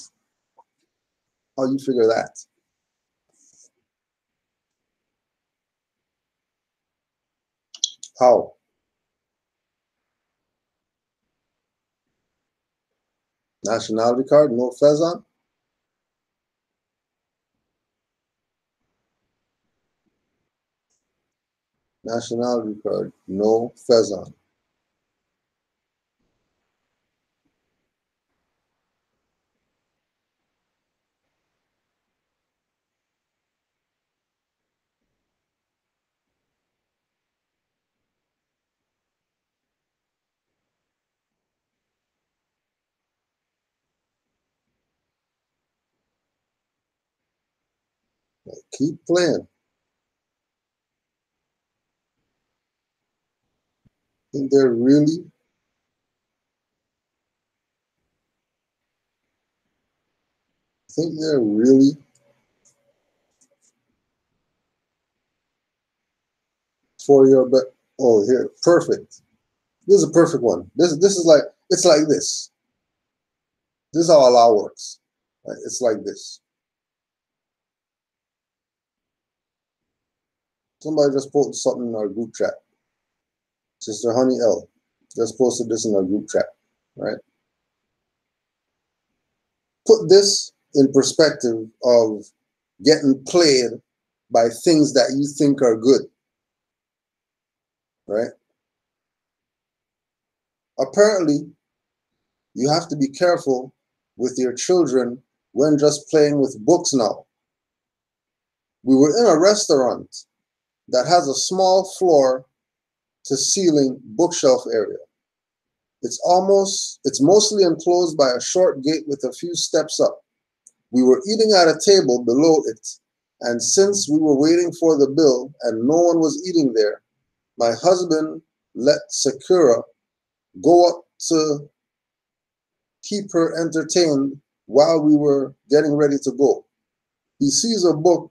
How you figure that? How? Nationality card, no fez on? Nationality card, no fez on. Like, keep playing. Think they're really for your bet. Oh, here, perfect. This is a perfect one. This is like, it's like this. This is how Allah works. Right? It's like this. Somebody just posted something in our group chat. Sister Honey L just posted this in our group chat, right? Put this in perspective of getting played by things that you think are good, right? Apparently, you have to be careful with your children when just playing with books now. We were in a restaurant that has a small floor to ceiling bookshelf area. It's mostly enclosed by a short gate with a few steps up. We were eating at a table below it, and since we were waiting for the bill and no one was eating there, my husband let Sakura go up to keep her entertained while we were getting ready to go. He sees a book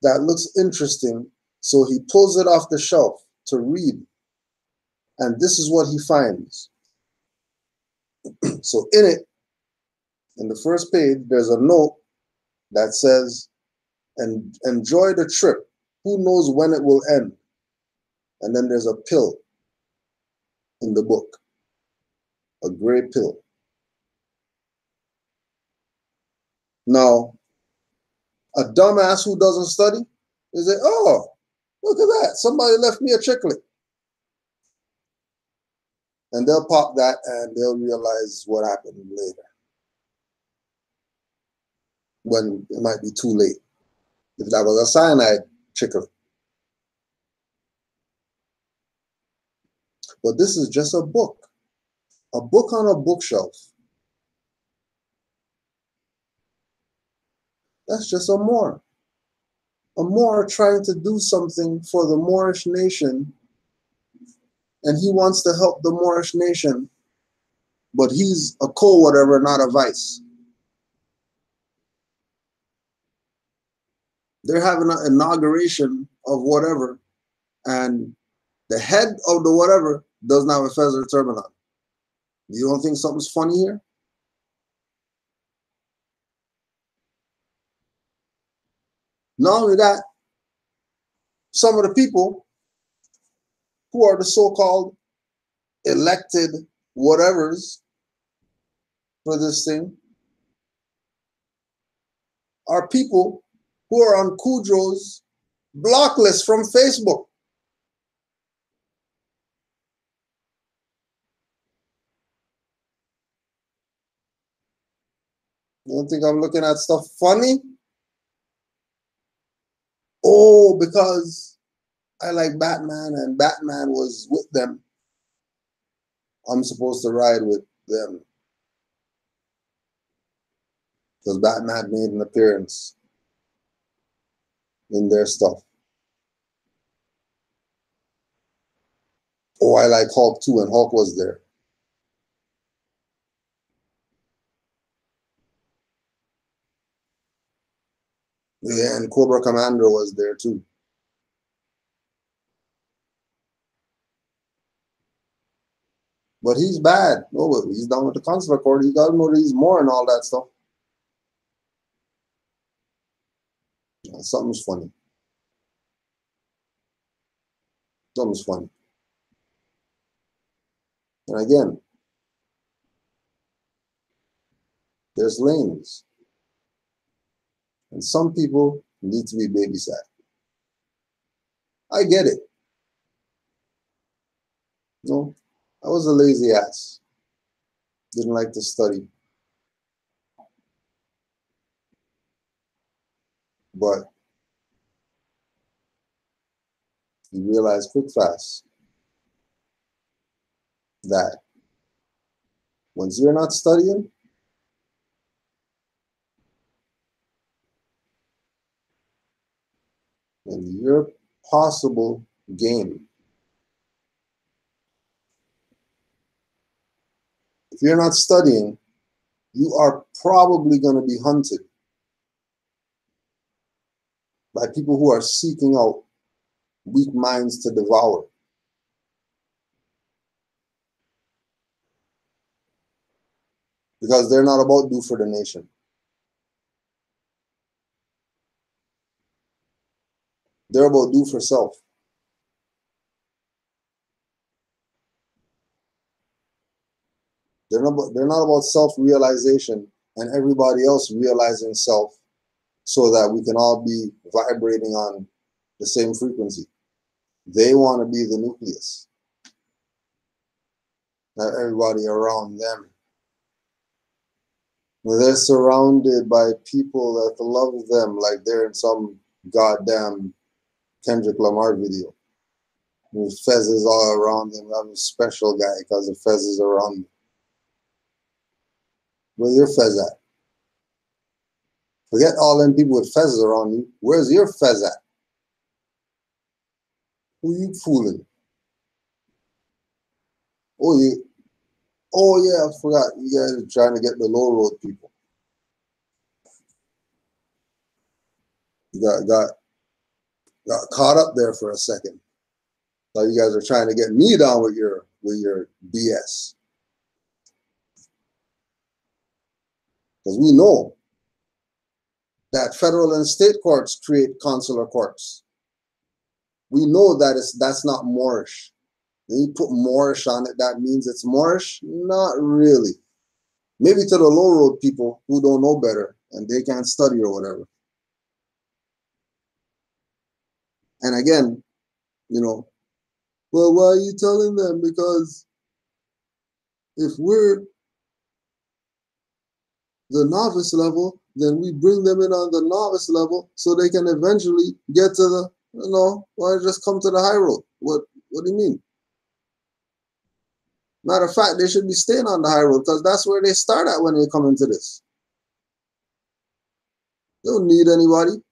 that looks interesting, so he pulls it off the shelf to read, and this is what he finds. So in it, in the first page, there's a note that says, enjoy the trip. Who knows when it will end? And then there's a pill in the book, a gray pill. Now, a dumbass who doesn't study is like, oh, look at that. Somebody left me a chiclet. And they'll pop that and they'll realize what happened later, when it might be too late. If that was a cyanide chiclet. But this is just a book on a bookshelf. That's just a Moor trying to do something for the Moorish nation, and he wants to help the Moorish nation, but he's a co-whatever, not a vice. They're having an inauguration of whatever, and the head of the whatever doesn't have a feather turban on. You don't think something's funny here? Not only that, some of the people who are the so-called elected whatevers for this thing are people who are on Kudro's block list from Facebook. You don't think I'm looking at stuff funny? Oh, because I like Batman and Batman was with them, I'm supposed to ride with them. Because Batman made an appearance in their stuff. Oh, I like Hulk too, and Hulk was there. Yeah, and Cobra Commander was there too. But he's bad. No, but he's down with the consular court. You gotta know that he's more and all that stuff. Something's funny. Something's funny. And again, there's lanes. And some people need to be babysat. I get it. No, I was a lazy ass. Didn't like to study. But you realize quick fast that once you're not studying, and your possible game, if you're not studying, you are probably going to be hunted by people who are seeking out weak minds to devour. Because they're not about do for the nation. They're about do for self. They're not about self-realization and everybody else realizing self so that we can all be vibrating on the same frequency. They want to be the nucleus, not everybody around them. When they're surrounded by people that love them like they're in some goddamn Kendrick Lamar video. With fezzes all around them. I'm a special guy because the fezzes around me. Where your fez at? Forget all them people with fezzes around you. Where's your fez at? Who you fooling? Oh, yeah, I forgot. You guys are trying to get the low road people. You got caught up there for a second. So you guys are trying to get me down with your BS. Because we know that federal and state courts create consular courts. We know that that's not Moorish. Then you put Moorish on it, that means it's Moorish? Not really. Maybe to the low road people who don't know better and they can't study or whatever. And again, well, why are you telling them? Because if we're the novice level, then we bring them in on the novice level so they can eventually get to the, why just come to the high road? What do you mean? Matter of fact, they should be staying on the high road because that's where they start at when they come into this. They don't need anybody.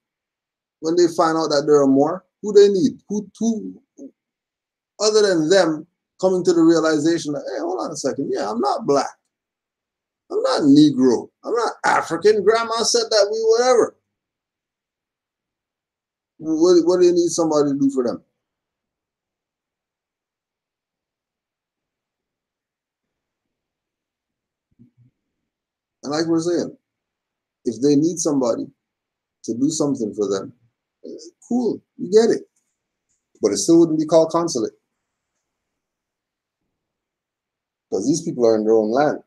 When they find out that there are more, who they need? Who other than them coming to the realization that, hey, hold on a second. Yeah, I'm not black. I'm not Negro. I'm not African. Grandma said that we whatever. What do they need somebody to do for them? And like we're saying, if they need somebody to do something for them, cool, you get it. But it still wouldn't be called consulate. Because these people are in their own land.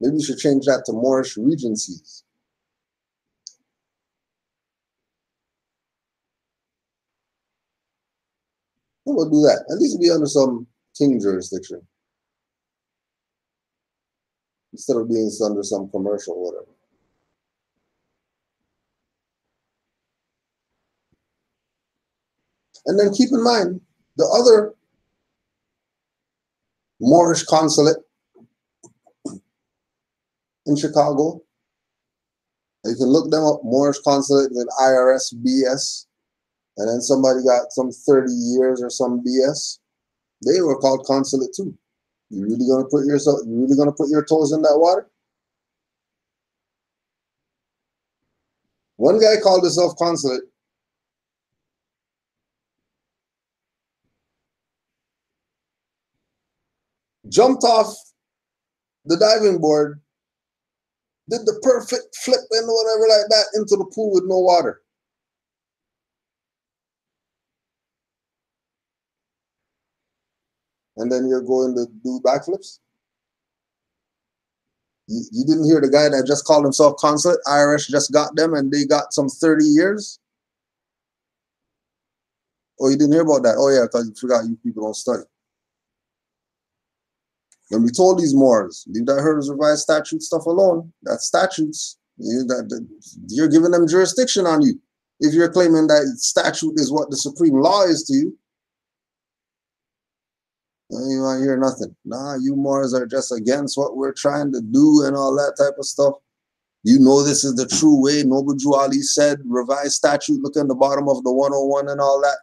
Maybe you should change that to Moorish regencies. We'll do that. At least be under some king jurisdiction. Instead of being under some commercial or whatever. And then keep in mind, the other Moorish consulate in Chicago, you can look them up, Moorish consulate with IRS BS, and then somebody got some 30 years or some BS. They were called consulate too. You really gonna put your toes in that water? One guy called himself consulate. Jumped off the diving board, did the perfect flip and whatever like that into the pool with no water. And then you're going to do backflips? You didn't hear the guy that just called himself consulate? IRS just got them and they got some 30 years? Oh, you didn't hear about that? Oh, yeah, because you forgot you people don't study. When we told these Moors, leave that herders revised statute stuff alone. That's statutes. You're giving them jurisdiction on you. If you're claiming that statute is what the supreme law is to you, you want to hear nothing. Nah, you Moors are just against what we're trying to do and all that type of stuff. You know this is the true way. Noble Drew Ali said, revised statute, look in the bottom of the 101 and all that.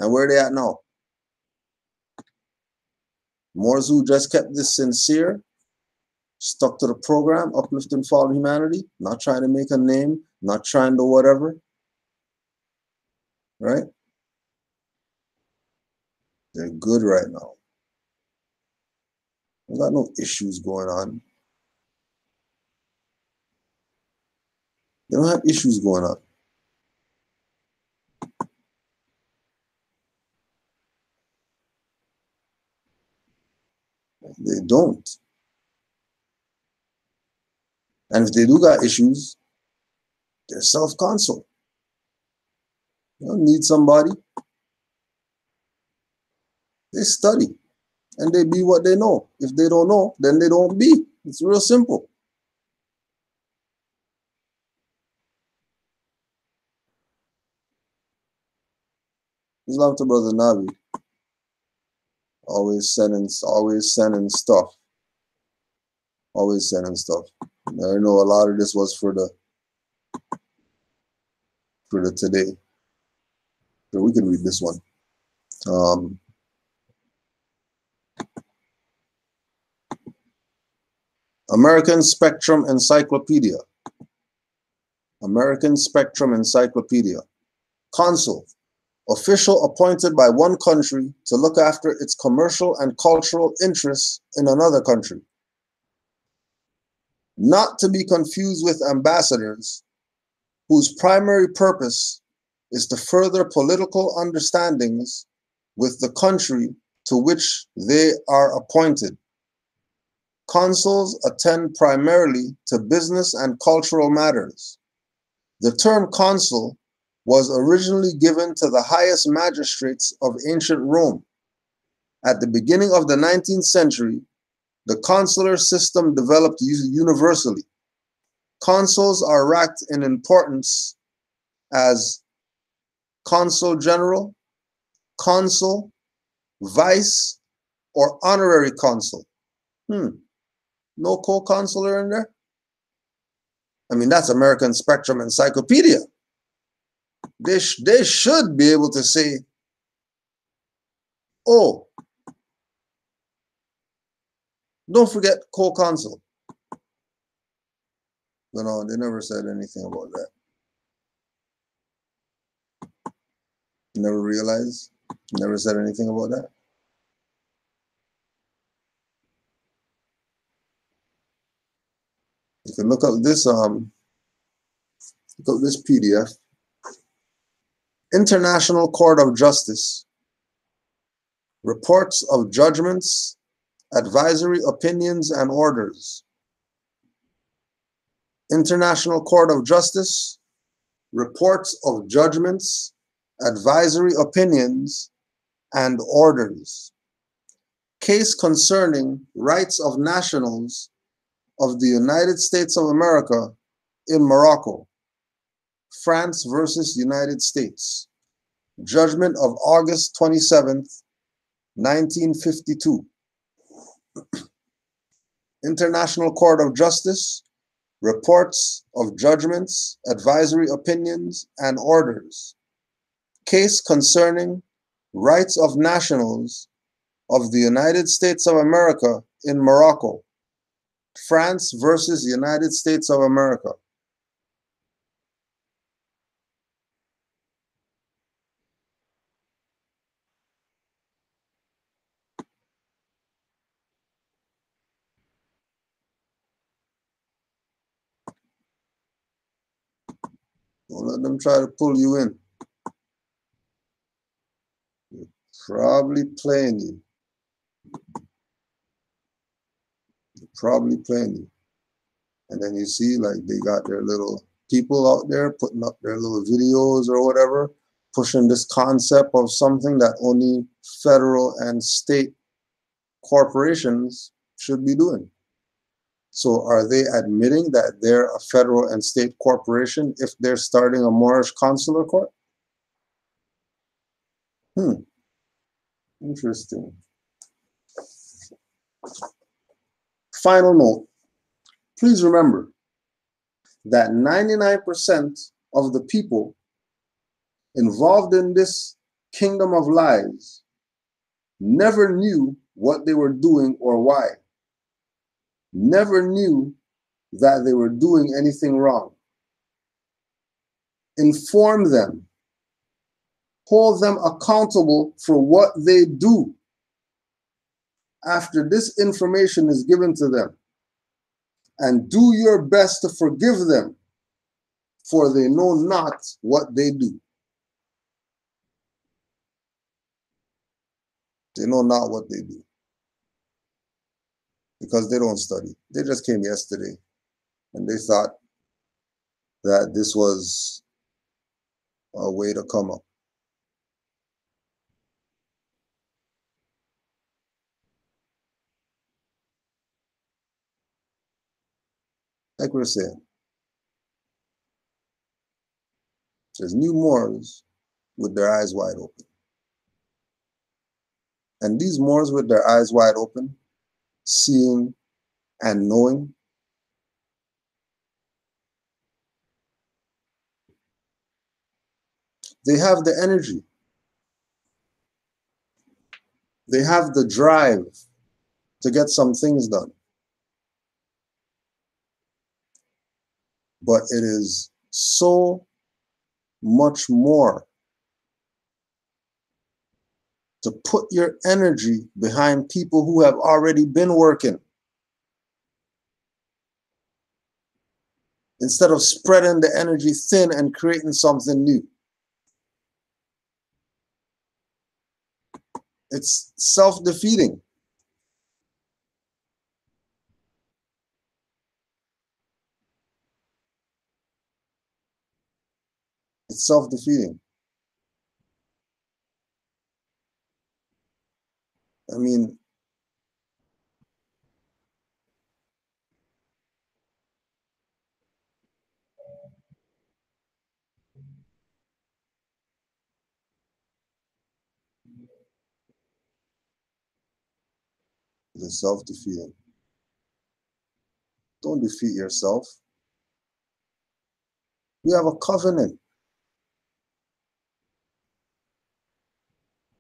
And where they at now? Moors who just kept this sincere, stuck to the program, uplifting fallen humanity, not trying to make a name, not trying to whatever. Right? They're good right now. They got no issues going on. They don't have issues going on. They don't. And if they do got issues, they're self-consul. You don't need somebody. They study and they be what they know. If they don't know, then they don't be. It's real simple. Islam to Brother Nabi. Always sending stuff. Always sending stuff. I know a lot of this was for the today. So we can read this one. American Spectrum Encyclopedia. American Spectrum Encyclopedia. Consul. Official appointed by one country to look after its commercial and cultural interests in another country. Not to be confused with ambassadors, whose primary purpose is to further political understandings with the country to which they are appointed. Consuls attend primarily to business and cultural matters. The term consul was originally given to the highest magistrates of ancient Rome. At the beginning of the 19th century, the consular system developed universally. Consuls are ranked in importance as consul general, consul, vice, or honorary consul. No co-consular in there? I mean, that's American Spectrum Encyclopedia. They should be able to say, oh, don't forget co-consul. But no, they never said anything about that. Never realized, never said anything about that. You can look up this PDF. International Court of Justice. Reports of judgments, advisory opinions, and orders. International Court of Justice. Reports of judgments, advisory opinions, and orders. Case concerning rights of nationals of the United States of America in Morocco. France versus United States. Judgment of August 27th, 1952. International Court of Justice. Reports of judgments, advisory opinions, and orders. Case concerning rights of nationals of the United States of America in Morocco. France versus United States of America. Don't let them try to pull you in. They're probably playing you. They're probably playing you. And then you see, like, they got their little people out there putting up their little videos or whatever, pushing this concept of something that only federal and state corporations should be doing. So are they admitting that they're a federal and state corporation if they're starting a Moorish consular court? Interesting. Final note. Please remember that 99% of the people involved in this kingdom of lies never knew what they were doing or why. Never knew that they were doing anything wrong. Inform them. Hold them accountable for what they do after this information is given to them. And do your best to forgive them, for they know not what they do. They know not what they do. Because they don't study. They just came yesterday. And they thought that this was a way to come up. Like we're saying, there's new Moors with their eyes wide open. And these Moors with their eyes wide open, seeing and knowing, they have the energy. They have the drive to get some things done. But it is so much more to put your energy behind people who have already been working, instead of spreading the energy thin and creating something new. It's self-defeating. It's self-defeating. I mean, it's self-defeating. Don't defeat yourself. We have a covenant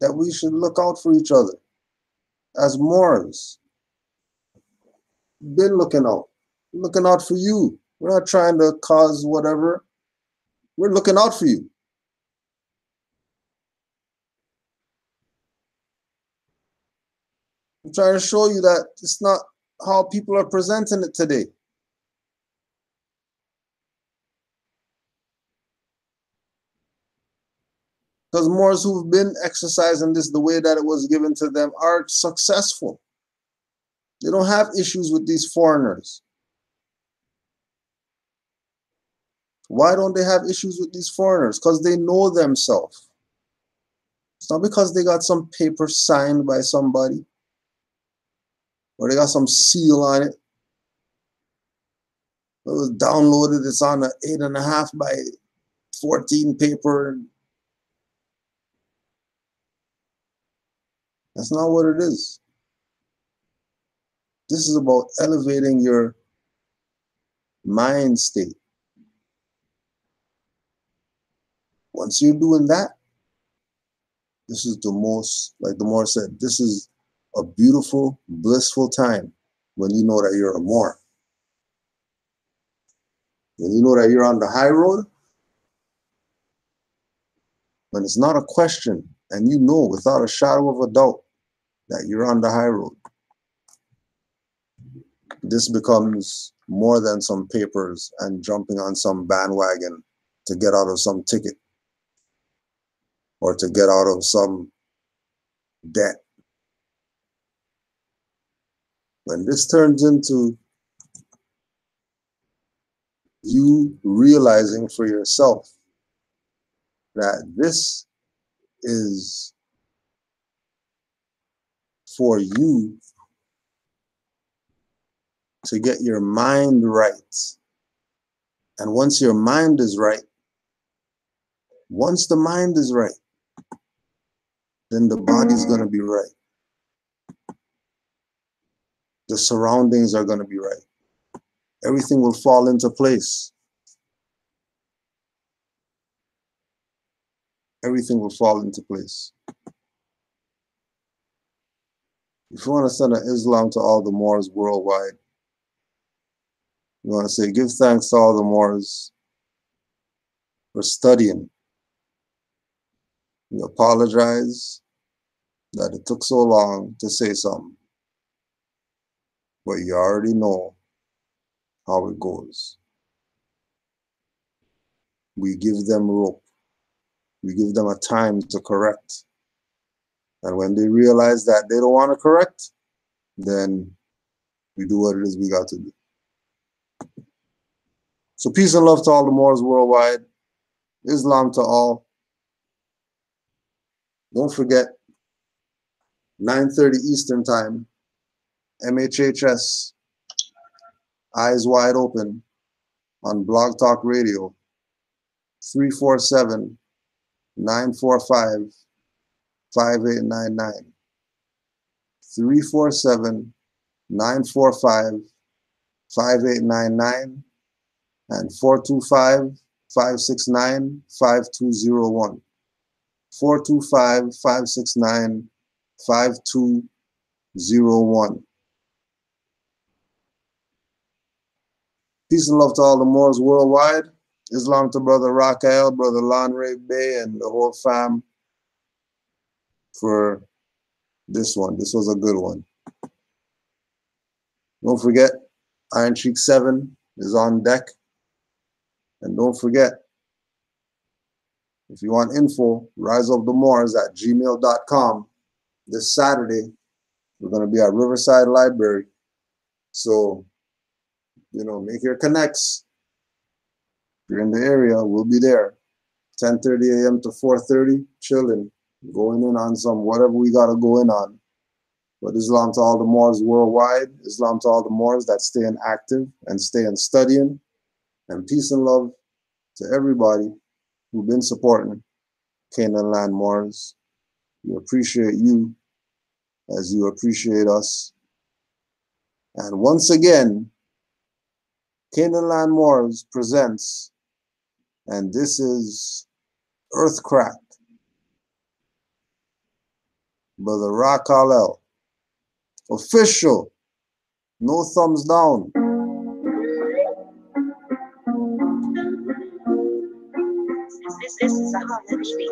that we should look out for each other as Moors. Been looking out for you. We're not trying to cause whatever. We're looking out for you. I'm trying to show you that it's not how people are presenting it today. Because Moors who've been exercising this the way that it was given to them are successful. They don't have issues with these foreigners. Why don't they have issues with these foreigners? Because they know themselves. It's not because they got some paper signed by somebody or they got some seal on it. It was downloaded, it's on an 8.5 by 14 paper. That's not what it is. This is about elevating your mind state. Once you're doing that, this is the most, like the Moor said, this is a beautiful, blissful time when you know that you're a Moor. When you know that you're on the high road, when it's not a question and you know without a shadow of a doubt that you're on the high road, this becomes more than some papers and jumping on some bandwagon to get out of some ticket or to get out of some debt. When this turns into you realizing for yourself that this is for you to get your mind right. And once your mind is right, once the mind is right, then the body's going to be right. The surroundings are going to be right. Everything will fall into place. Everything will fall into place. If you want to send an Islam to all the Moors worldwide, you want to say, give thanks to all the Moors for studying. You apologize that it took so long to say something, but you already know how it goes. We give them rope. We give them a time to correct. And when they realize that they don't want to correct, then we do what it is we got to do. So peace and love to all the Moors worldwide. Islam to all. Don't forget, 9:30 Eastern Time, MHHS, Eyes Wide Open on Blog Talk Radio, 347-945-5899. 347-945-5899 and 425-569-5201. 425-569-5201. Peace and love to all the Moors worldwide. Islam to Brother Raquel, Brother Lanre Bay, and the whole fam for this one. This was a good one. Don't forget, Iron Cheek 7 is on deck. And don't forget, if you want info, riseofthemoors@gmail.com. This Saturday, we're going to be at Riverside Library. So, make your connects. If you're in the area, we'll be there. 10:30 a.m. to 4:30, chilling, going in on some whatever we got to go in on. But Islam to all the Moors worldwide. Islam to all the Moors that staying active and staying studying. And peace and love to everybody who've been supporting Canaanland Moors. We appreciate you as you appreciate us. And once again, Canaanland Moors presents, and this is Earthcrack, Brother Raquel. Official, no thumbs down. This is a Holland beat.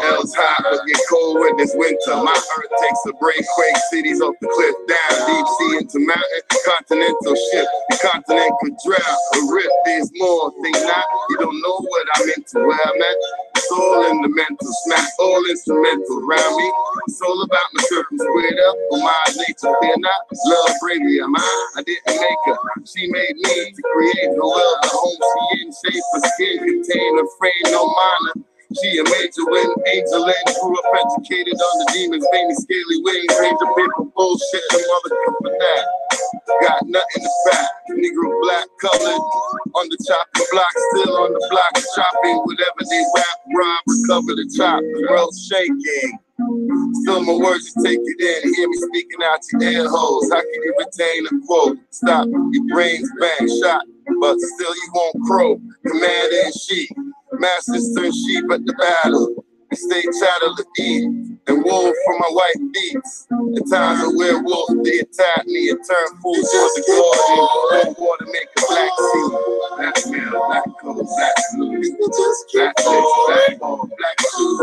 Hell's hot, but get cold when it's winter. My earth takes a break, quake cities off the cliff, down deep sea into mountain, continental shift. The continent could drown or rip. There's more, think not. You don't know what I'm into, where I'm at. It's all in the mental, smack all instrumental around me. It's all about my circle squared up, for my nature, fear not. Love, bravery, am I didn't make her. She made me to create the world, the home she in, shape her skin, contain her frame, no minor. She a major win, angel and grew up educated on the demons, veiny scaly wings, ranger paper bullshit, the mother for that. Got nothing to back, Negro black colored, on the chopping block, still on the block, chopping whatever they rap, rob, recover the chop, the world shaking. Still my words, you take it in, hear me speaking out your ear holes. How can you retain a quote? Stop, your brains bang, shot, but still you won't crow. Commander in chief, masters turn sheep at the battle. We stay chattel to eat, and wool for my white beats. At times a werewolf, they attack me and turn fool towards the garden. Cold water make a black sea. Black male, black coat, black blue. Black face, black ball, black shoes.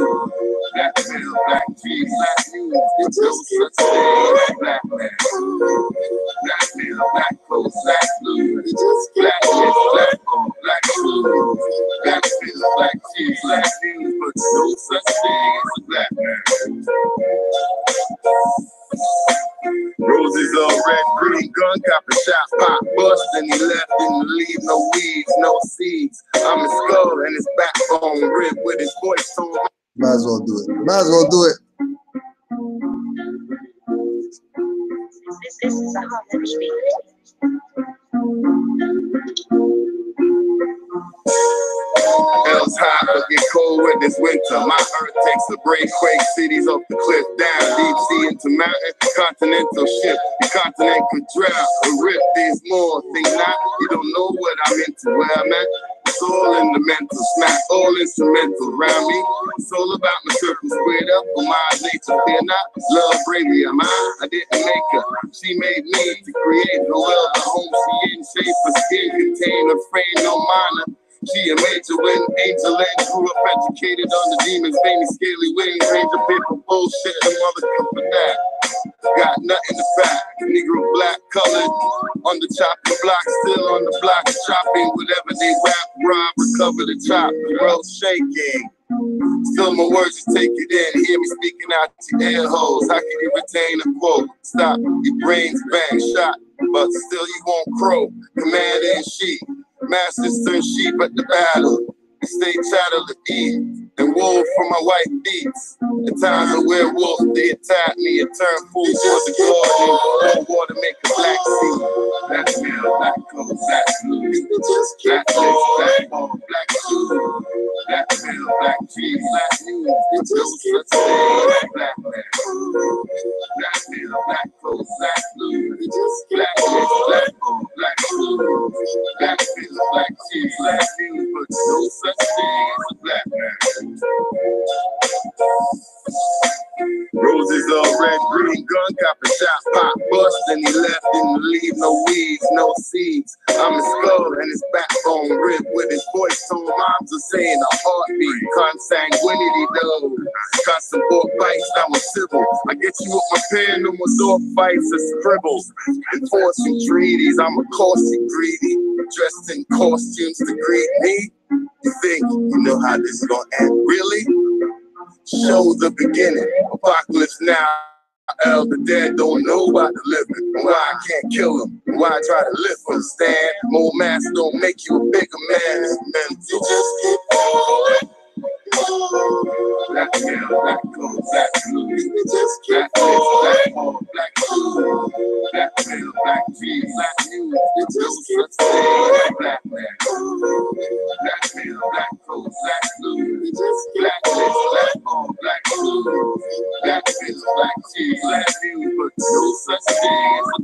Black male, black cheese, black news. There's no such thing as black man. Black male, black coat, black blue. Black face, black ball, black shoes. Black face, black cheese, black news. But no such thing as a black man. Roses all red, green, gun, copper, shot, pop, bust, and he left, didn't leave no weeds, no seeds. I'm his skull and his backbone, ripped with his voice tone. Might as well do it. Might as well do it. This is a Holland beat. Hell's hot, but get cold when it's winter. My earth takes a break, quake cities off the cliff, down deep sea into mountain, continental shift. The continent could drown or rip. There's more, think not. You don't know what I'm into, where I'm at. It's all in the mental, smack all instrumental around me. It's all about my circle squared up, for my nature, fear not. Love, bravery, am I didn't make her. She made me to create the world, the home she in, shape her skin, contain her frame, no minor. She a major win, angel and grew up educated on the demons, veiny scaly wings, ranger paper bullshit, the mother for that. Got nothing to back, Negro black colored, on the chopping block, still on the block, chopping whatever they rap, rob, recover the chop, the world shaking. Still my words just take it in. Hear me speaking out your ear holes. How can you retain a quote? Stop, your brains bang, shot, but still you won't crow. Commander in chief, masters turn sheep at the battle. Stay chattel to eat, and wool for my white beats. At times a werewolf, they attack me and turn food towards the garden. Cold water make a black sea. Black male, black coat, black blue. Black lace, black ball, black shoes. Black male, black cheese, black news. It's no such thing as black man. Black male, black coat, black blue. Black lace, black ball, black shoes. Black male, black cheese, black news. But no such thing as a black man. Roses all red, green, gun, copper shot, pop, bust, and he left, didn't leave no weeds, no seeds. I'm his skull and his backbone ripped with his voice tone. Moms are saying a heartbeat, consanguinity though. Got some more bites, I'm a civil. I get you with my pen, no more dog fights or scribbles. Enforcing treaties, I'm a caustic greedy. Dressed in costumes to greet me. You think you know how this is gonna end? Really? Show the beginning. Apocalypse now. The dead don't know about the living. And why I can't kill them. And why I try to live for the stand. More mass don't make you a bigger man. It's mental. Just keep going. Black male, black coat, black blue. Black face, black ball, black shoes. Black male, black jeans, black news. It's no such thing as black man. Black male, black coat, black blue. Black face, black ball, black shoes. Black face, black jeans, black news. But no such thing as